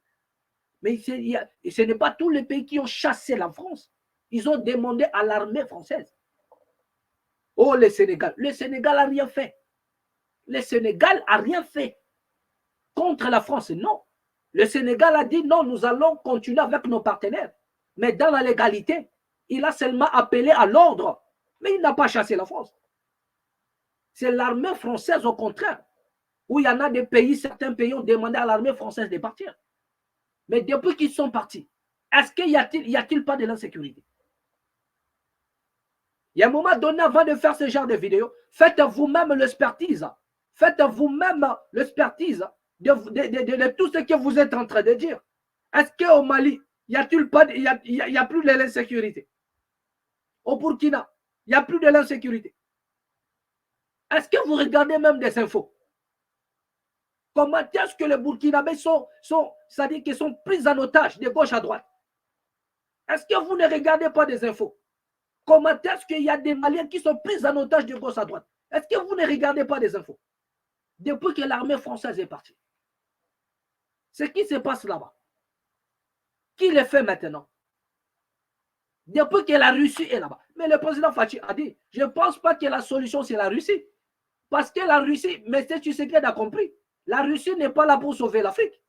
Mais ce n'est pas tous les pays qui ont chassé la France. Ils ont demandé à l'armée française. Oh, le Sénégal. Le Sénégal n'a rien fait. Le Sénégal n'a rien fait contre la France, non. Le Sénégal a dit non, nous allons continuer avec nos partenaires. Mais dans la légalité, il a seulement appelé à l'ordre. Mais il n'a pas chassé la France. C'est l'armée française au contraire. Où il y en a des pays, certains pays ont demandé à l'armée française de partir. Mais depuis qu'ils sont partis, est-ce qu'il y a-t-il pas de l'insécurité? Il y a un moment donné, avant de faire ce genre de vidéo, faites vous-même l'expertise. Faites vous-même l'expertise de tout ce que vous êtes en train de dire. Est-ce qu'au Mali, il n'y a plus de l'insécurité? Au Burkina, il n'y a plus de l'insécurité. Est-ce que vous regardez même des infos? Comment est-ce que les Burkinabés c'est-à-dire qu'ils sont pris en otage de gauche à droite? Est-ce que vous ne regardez pas des infos? Comment est-ce qu'il y a des Maliens qui sont pris en otage de gauche à droite? Est-ce que vous ne regardez pas des infos? Depuis que l'armée française est partie. Ce qui se passe là-bas. Qui le fait maintenant? Depuis que la Russie est là-bas. Mais le président Fachi a dit, je ne pense pas que la solution c'est la Russie. Parce que la Russie, M. Tshisekedi a compris, la Russie n'est pas là pour sauver l'Afrique.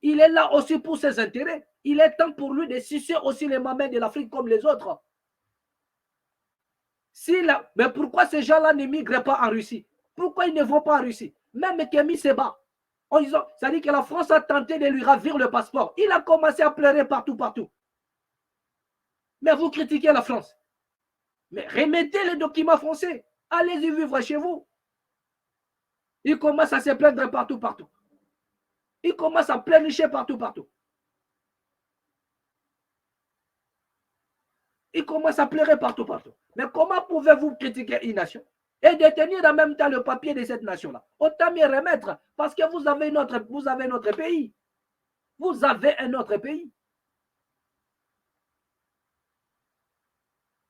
Il est là aussi pour ses intérêts. Il est temps pour lui de sucer aussi les mamelles de l'Afrique comme les autres. Mais pourquoi ces gens-là ne migrent pas en Russie? Pourquoi ils ne vont pas en Russie? Même Kémy Seba, ça dit que la France a tenté de lui ravir le passeport. Il a commencé à pleurer partout. Mais vous critiquez la France. Mais remettez les documents français. Allez-y vivre chez vous. Il commence à se plaindre partout. Il commence à pleurnicher partout. Il commence à pleurer partout. Mais comment pouvez-vous critiquer une nation et détenir en même temps le papier de cette nation-là? Autant mieux remettre, parce que vous avez notre pays. Vous avez un autre pays.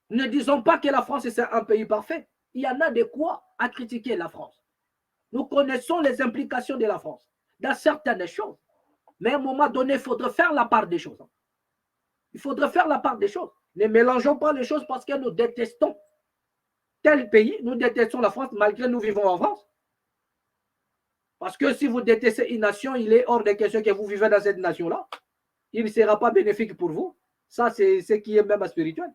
Ne disons pas que la France est un pays parfait. Il y en a de quoi à critiquer la France. Nous connaissons les implications de la France dans certaines choses. Mais à un moment donné, il faudrait faire la part des choses. Il faudrait faire la part des choses. Ne mélangeons pas les choses parce que nous détestons tel pays. Nous détestons la France malgré que nous vivons en France. Parce que si vous détestez une nation, il est hors de question que vous vivez dans cette nation-là. Il ne sera pas bénéfique pour vous. Ça, c'est ce qui est même spirituel.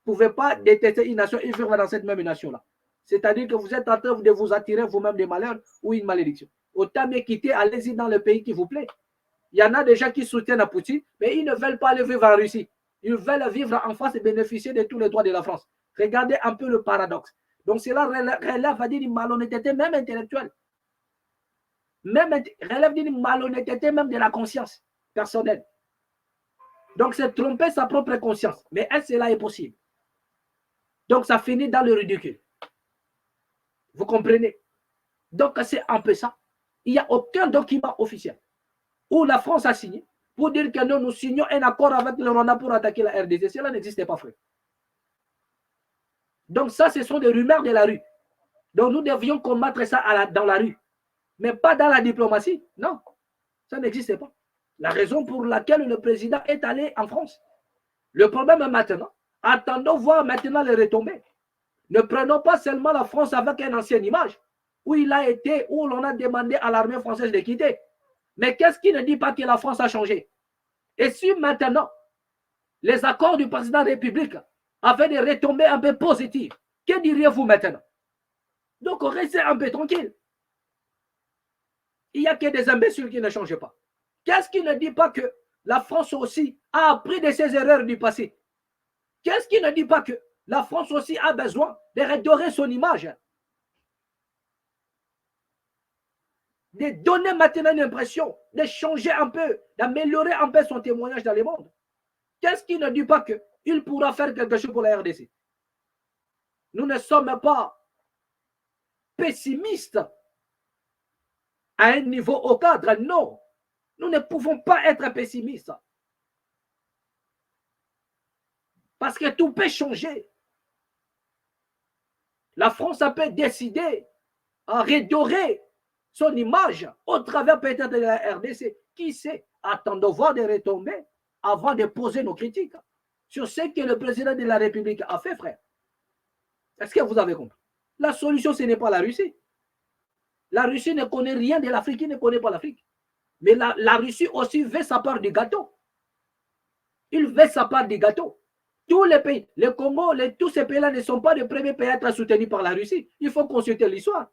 Vous ne pouvez pas détester une nation et vivre dans cette même nation-là. C'est-à-dire que vous êtes en train de vous attirer vous-même des malheurs ou une malédiction. Autant mieux quitter, allez-y dans le pays qui vous plaît. Il y en a des gens qui soutiennent à Poutine, mais ils ne veulent pas aller vivre en Russie. Ils veulent vivre en France et bénéficier de tous les droits de la France. Regardez un peu le paradoxe. Donc cela relève à dire une malhonnêteté même intellectuelle. Relève d'une malhonnêteté même de la conscience personnelle. Donc c'est tromper sa propre conscience. Mais est-ce que cela est possible? Donc ça finit dans le ridicule. Vous comprenez? Donc c'est un peu ça. Il n'y a aucun document officiel où la France a signé pour dire que nous signons un accord avec le Rwanda pour attaquer la RDC. Cela n'existait pas, frère. Donc ça, ce sont des rumeurs de la rue. Donc nous devions combattre ça dans la rue. Mais pas dans la diplomatie. Non, ça n'existait pas. La raison pour laquelle le président est allé en France. Le problème est maintenant. Attendons voir maintenant les retombées. Ne prenons pas seulement la France avec une ancienne image où il a été, où l'on a demandé à l'armée française de quitter. Mais qu'est-ce qui ne dit pas que la France a changé? Et si maintenant, les accords du président de la République avaient des retombées un peu positives, que diriez-vous maintenant? Donc, restez un peu tranquille. Il n'y a que des imbéciles qui ne changent pas. Qu'est-ce qui ne dit pas que la France aussi a appris de ses erreurs du passé? Qu'est-ce qui ne dit pas que la France aussi a besoin de redorer son image? De donner maintenant une impression, de changer un peu, d'améliorer un peu son témoignage dans le monde. Qu'est-ce qui ne dit pas qu'il pourra faire quelque chose pour la RDC? Nous ne sommes pas pessimistes à un niveau au cadre, non. Nous ne pouvons pas être pessimistes. Parce que tout peut changer. La France peut décider à redorer son image au travers peut-être de la RDC. Qui sait? Attendons voir des retombées avant de poser nos critiques sur ce que le président de la République a fait, frère. Est-ce que vous avez compris? La solution, ce n'est pas la Russie. La Russie ne connaît rien de l'Afrique, il ne connaît pas l'Afrique. Mais la Russie aussi veut sa part du gâteau. Il veut sa part du gâteau. Tous les pays, le Congo, tous ces pays-là ne sont pas les premiers pays à être soutenus par la Russie. Il faut consulter l'histoire.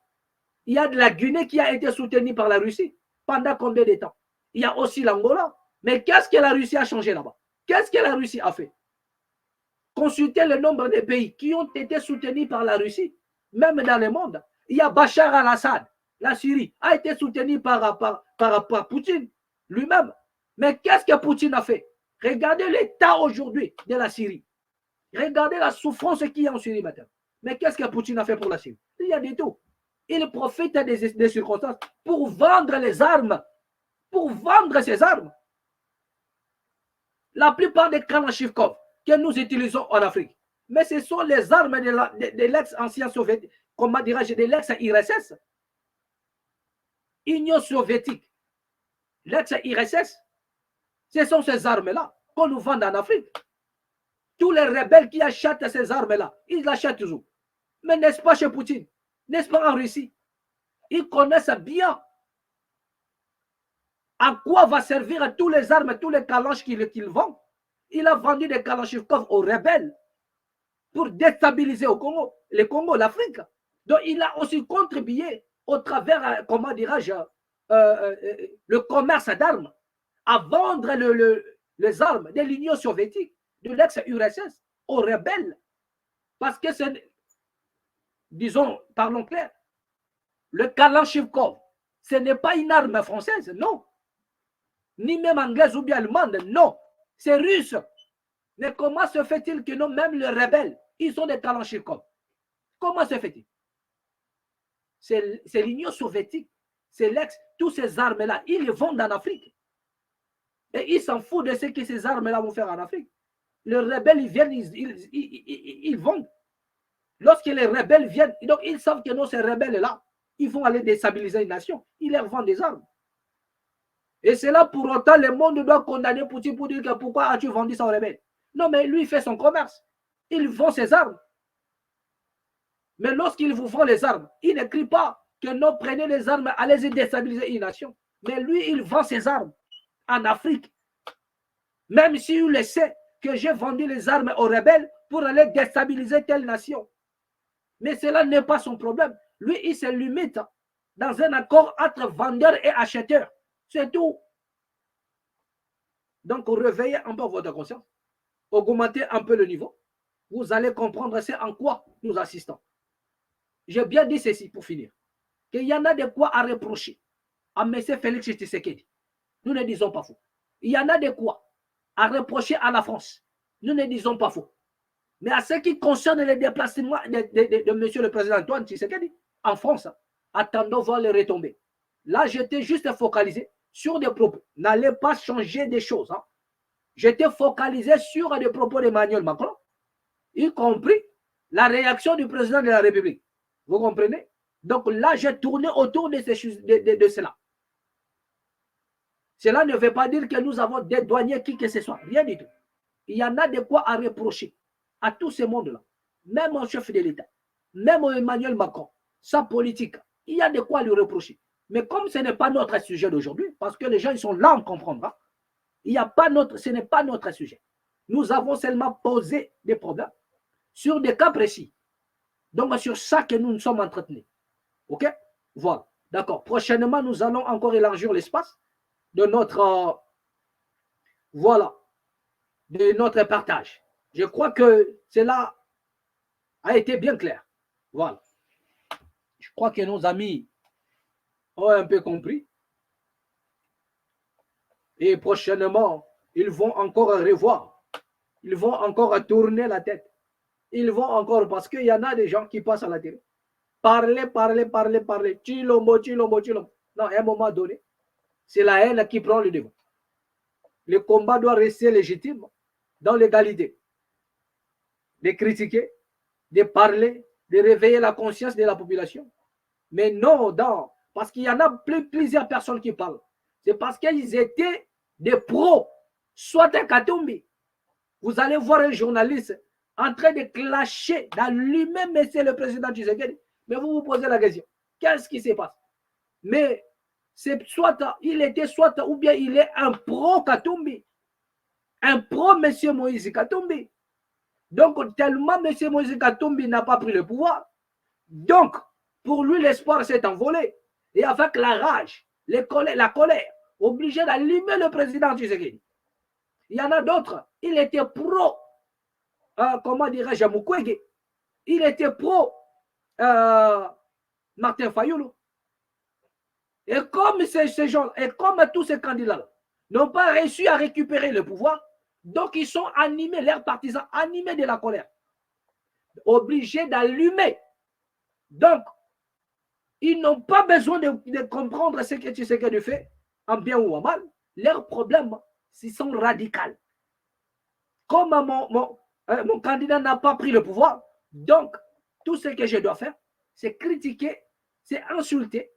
Il y a de la Guinée qui a été soutenue par la Russie. Pendant combien de temps? Il y a aussi l'Angola. Mais qu'est-ce que la Russie a changé là-bas? Qu'est-ce que la Russie a fait? Consultez le nombre de pays qui ont été soutenus par la Russie, même dans le monde. Il y a Bachar al-Assad, la Syrie, a été soutenue par Poutine lui-même. Mais qu'est-ce que Poutine a fait? Regardez l'état aujourd'hui de la Syrie. Regardez la souffrance qu'il y a en Syrie maintenant. Mais qu'est-ce que Poutine a fait pour la Syrie? Il y a des tout. Il profite des circonstances pour vendre les armes. Pour vendre ses armes. La plupart des Kalachnikov que nous utilisons en Afrique, mais ce sont les armes de l'ex-ancien soviétique, comment dirais-je, de l'ex-IRSS. Union soviétique, l'ex-IRSS, ce sont ces armes-là qu'on nous vend en Afrique. Tous les rebelles qui achètent ces armes-là, ils l'achètent toujours. Mais n'est-ce pas chez Poutine? N'est-ce pas en Russie? Ils connaissent bien à quoi va servir tous les armes, tous les calanches qu'ils vendent. Il a vendu des Kalachnikov aux rebelles pour déstabiliser au Congo, le Congo, l'Afrique. Donc il a aussi contribué au travers, comment dirais-je, le commerce d'armes, à vendre les armes de l'Union soviétique, de l'ex-URSS, aux rebelles. Parce que c'est, disons, parlons clair, le Kalachnikov, ce n'est pas une arme française, non. Ni même anglaise ou bien allemande, non. C'est russe. Mais comment se fait-il que non, même les rebelles, ils sont des Kalachnikov? Comment se fait-il? C'est l'Union soviétique, c'est l'ex, toutes ces armes-là, ils les vendent en Afrique. Et ils s'en foutent de ce que ces armes-là vont faire en Afrique. Les rebelles, ils viennent, ils vendent. Lorsque les rebelles viennent, donc ils savent que non, ces rebelles-là, ils vont aller déstabiliser une nation. Ils leur vendent des armes. Et c'est là pour autant, le monde doit condamner Poutine pour dire que pourquoi as-tu vendu ça aux rebelles? Non, mais lui, il fait son commerce. Il vend ses armes. Mais lorsqu'il vous vend les armes, il ne crie pas que non, prenez les armes, allez-y déstabiliser une nation. Mais lui, il vend ses armes en Afrique. Même s'il le sait que j'ai vendu les armes aux rebelles pour aller déstabiliser telle nation. Mais cela n'est pas son problème. Lui, il se limite dans un accord entre vendeur et acheteur. C'est tout. Donc, réveillez un peu votre conscience. Augmentez un peu le niveau. Vous allez comprendre c'est en quoi nous assistons. J'ai bien dit ceci pour finir. Qu'il y en a de quoi à reprocher à M. Félix Tshisekedi. Nous ne disons pas faux. Il y en a de quoi à reprocher à la France. Nous ne disons pas faux. Mais à ce qui concerne les déplacements de M. le Président Antoine Tshisekedi en France, attendons voir les retombées. Là, j'étais juste focalisé sur des propos. N'allez pas changer des choses. Hein. J'étais focalisé sur des propos d'Emmanuel Macron, y compris la réaction du président de la République. Vous comprenez? Donc là, j'ai tourné autour de cela. Cela ne veut pas dire que nous avons dédouané qui que ce soit. Rien du tout. Il y en a de quoi à reprocher à tous ces mondes-là. Même au chef de l'État, même au Emmanuel Macron, sa politique, il y a de quoi lui reprocher. Mais comme ce n'est pas notre sujet d'aujourd'hui, parce que les gens ils sont là, on comprendra, ce n'est pas notre sujet. Nous avons seulement posé des problèmes sur des cas précis. Donc, sur ça que nous nous sommes entretenus. OK? Voilà. D'accord. Prochainement, nous allons encore élargir l'espace de notre, de notre partage. Je crois que cela a été bien clair. Voilà. Je crois que nos amis ont un peu compris. Et prochainement, ils vont encore revoir. Ils vont encore tourner la tête. Ils vont encore, parce qu'il y en a des gens qui passent à la télé. Parler. Chilombo. Non, à un moment donné, c'est la haine qui prend le devant. Le combat doit rester légitime dans l'égalité. De critiquer, de parler, de réveiller la conscience de la population. Mais non, parce qu'il y en a plusieurs personnes qui parlent. C'est parce qu'ils étaient des pros, soit un Katumbi. Vous allez voir un journaliste en train de clasher, d'allumer monsieur le président Tshisekedi. Mais vous vous posez la question, qu'est-ce qui se passe? Mais c'est soit il était soit ou bien il est un pro Katumbi, un pro monsieur Moïse Katumbi. Donc tellement monsieur Moïse Katumbi n'a pas pris le pouvoir, donc pour lui l'espoir s'est envolé. Et avec la rage, la colère, obligé d'allumer le président Tshisekedi. Il y en a d'autres, il était pro, comment dirais-je, Mukwege. Il était pro Martin Fayulu. Et comme ces gens, et comme tous ces candidats n'ont pas réussi à récupérer le pouvoir, donc ils sont animés, leurs partisans animés de la colère, obligés d'allumer. Donc, ils n'ont pas besoin de comprendre ce que tu sais que tu fais, en bien ou en mal. Leurs problèmes, ils sont radicaux. Comme mon candidat n'a pas pris le pouvoir, donc tout ce que je dois faire, c'est critiquer, c'est insulter.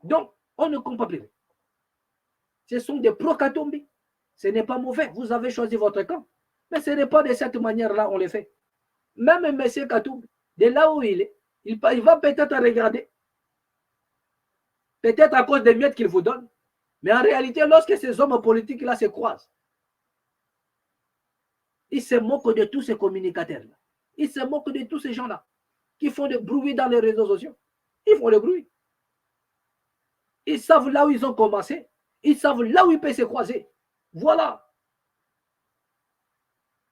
Donc, on ne comprend plus. Ce sont des pro-Katumbi. Ce n'est pas mauvais. Vous avez choisi votre camp. Mais ce n'est pas de cette manière-là on le fait. Même M. Katumbi, de là où il est, il va peut-être regarder. Peut-être à cause des miettes qu'il vous donne. Mais en réalité, lorsque ces hommes politiques-là se croisent, ils se moquent de tous ces communicateurs-là. Ils se moquent de tous ces gens-là qui font du bruit dans les réseaux sociaux. Ils font le bruit. Ils savent là où ils ont commencé. Ils savent là où ils peuvent se croiser. Voilà.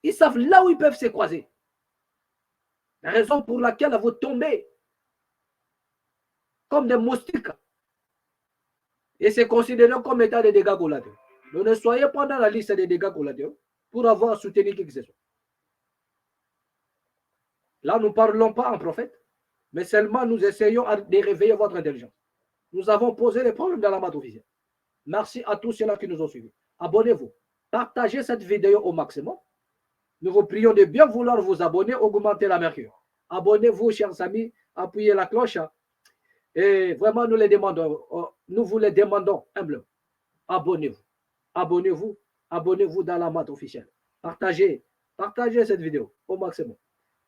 Ils savent là où ils peuvent se croiser. La raison pour laquelle vous tombez comme des moustiques. Et c'est considéré comme état de dégâts collatéraux. Donc ne soyez pas dans la liste des dégâts collatéraux pour avoir soutenu qui que ce soit. Là, nous ne parlons pas en prophète, mais seulement nous essayons de réveiller votre intelligence. Nous avons posé les problèmes dans la maths officielle. Merci à tous ceux-là qui nous ont suivis. Abonnez-vous. Partagez cette vidéo au maximum. Nous vous prions de bien vouloir vous abonner, augmenter la mercure. Abonnez-vous, chers amis, appuyez la cloche. Et vraiment, nous vous les demandons humblement. Abonnez-vous. Abonnez-vous. Abonnez-vous dans la maths officielle. Partagez cette vidéo au maximum.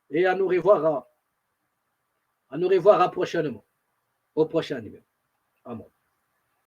Et à nous revoir prochainement. Au prochain numéro. Amen.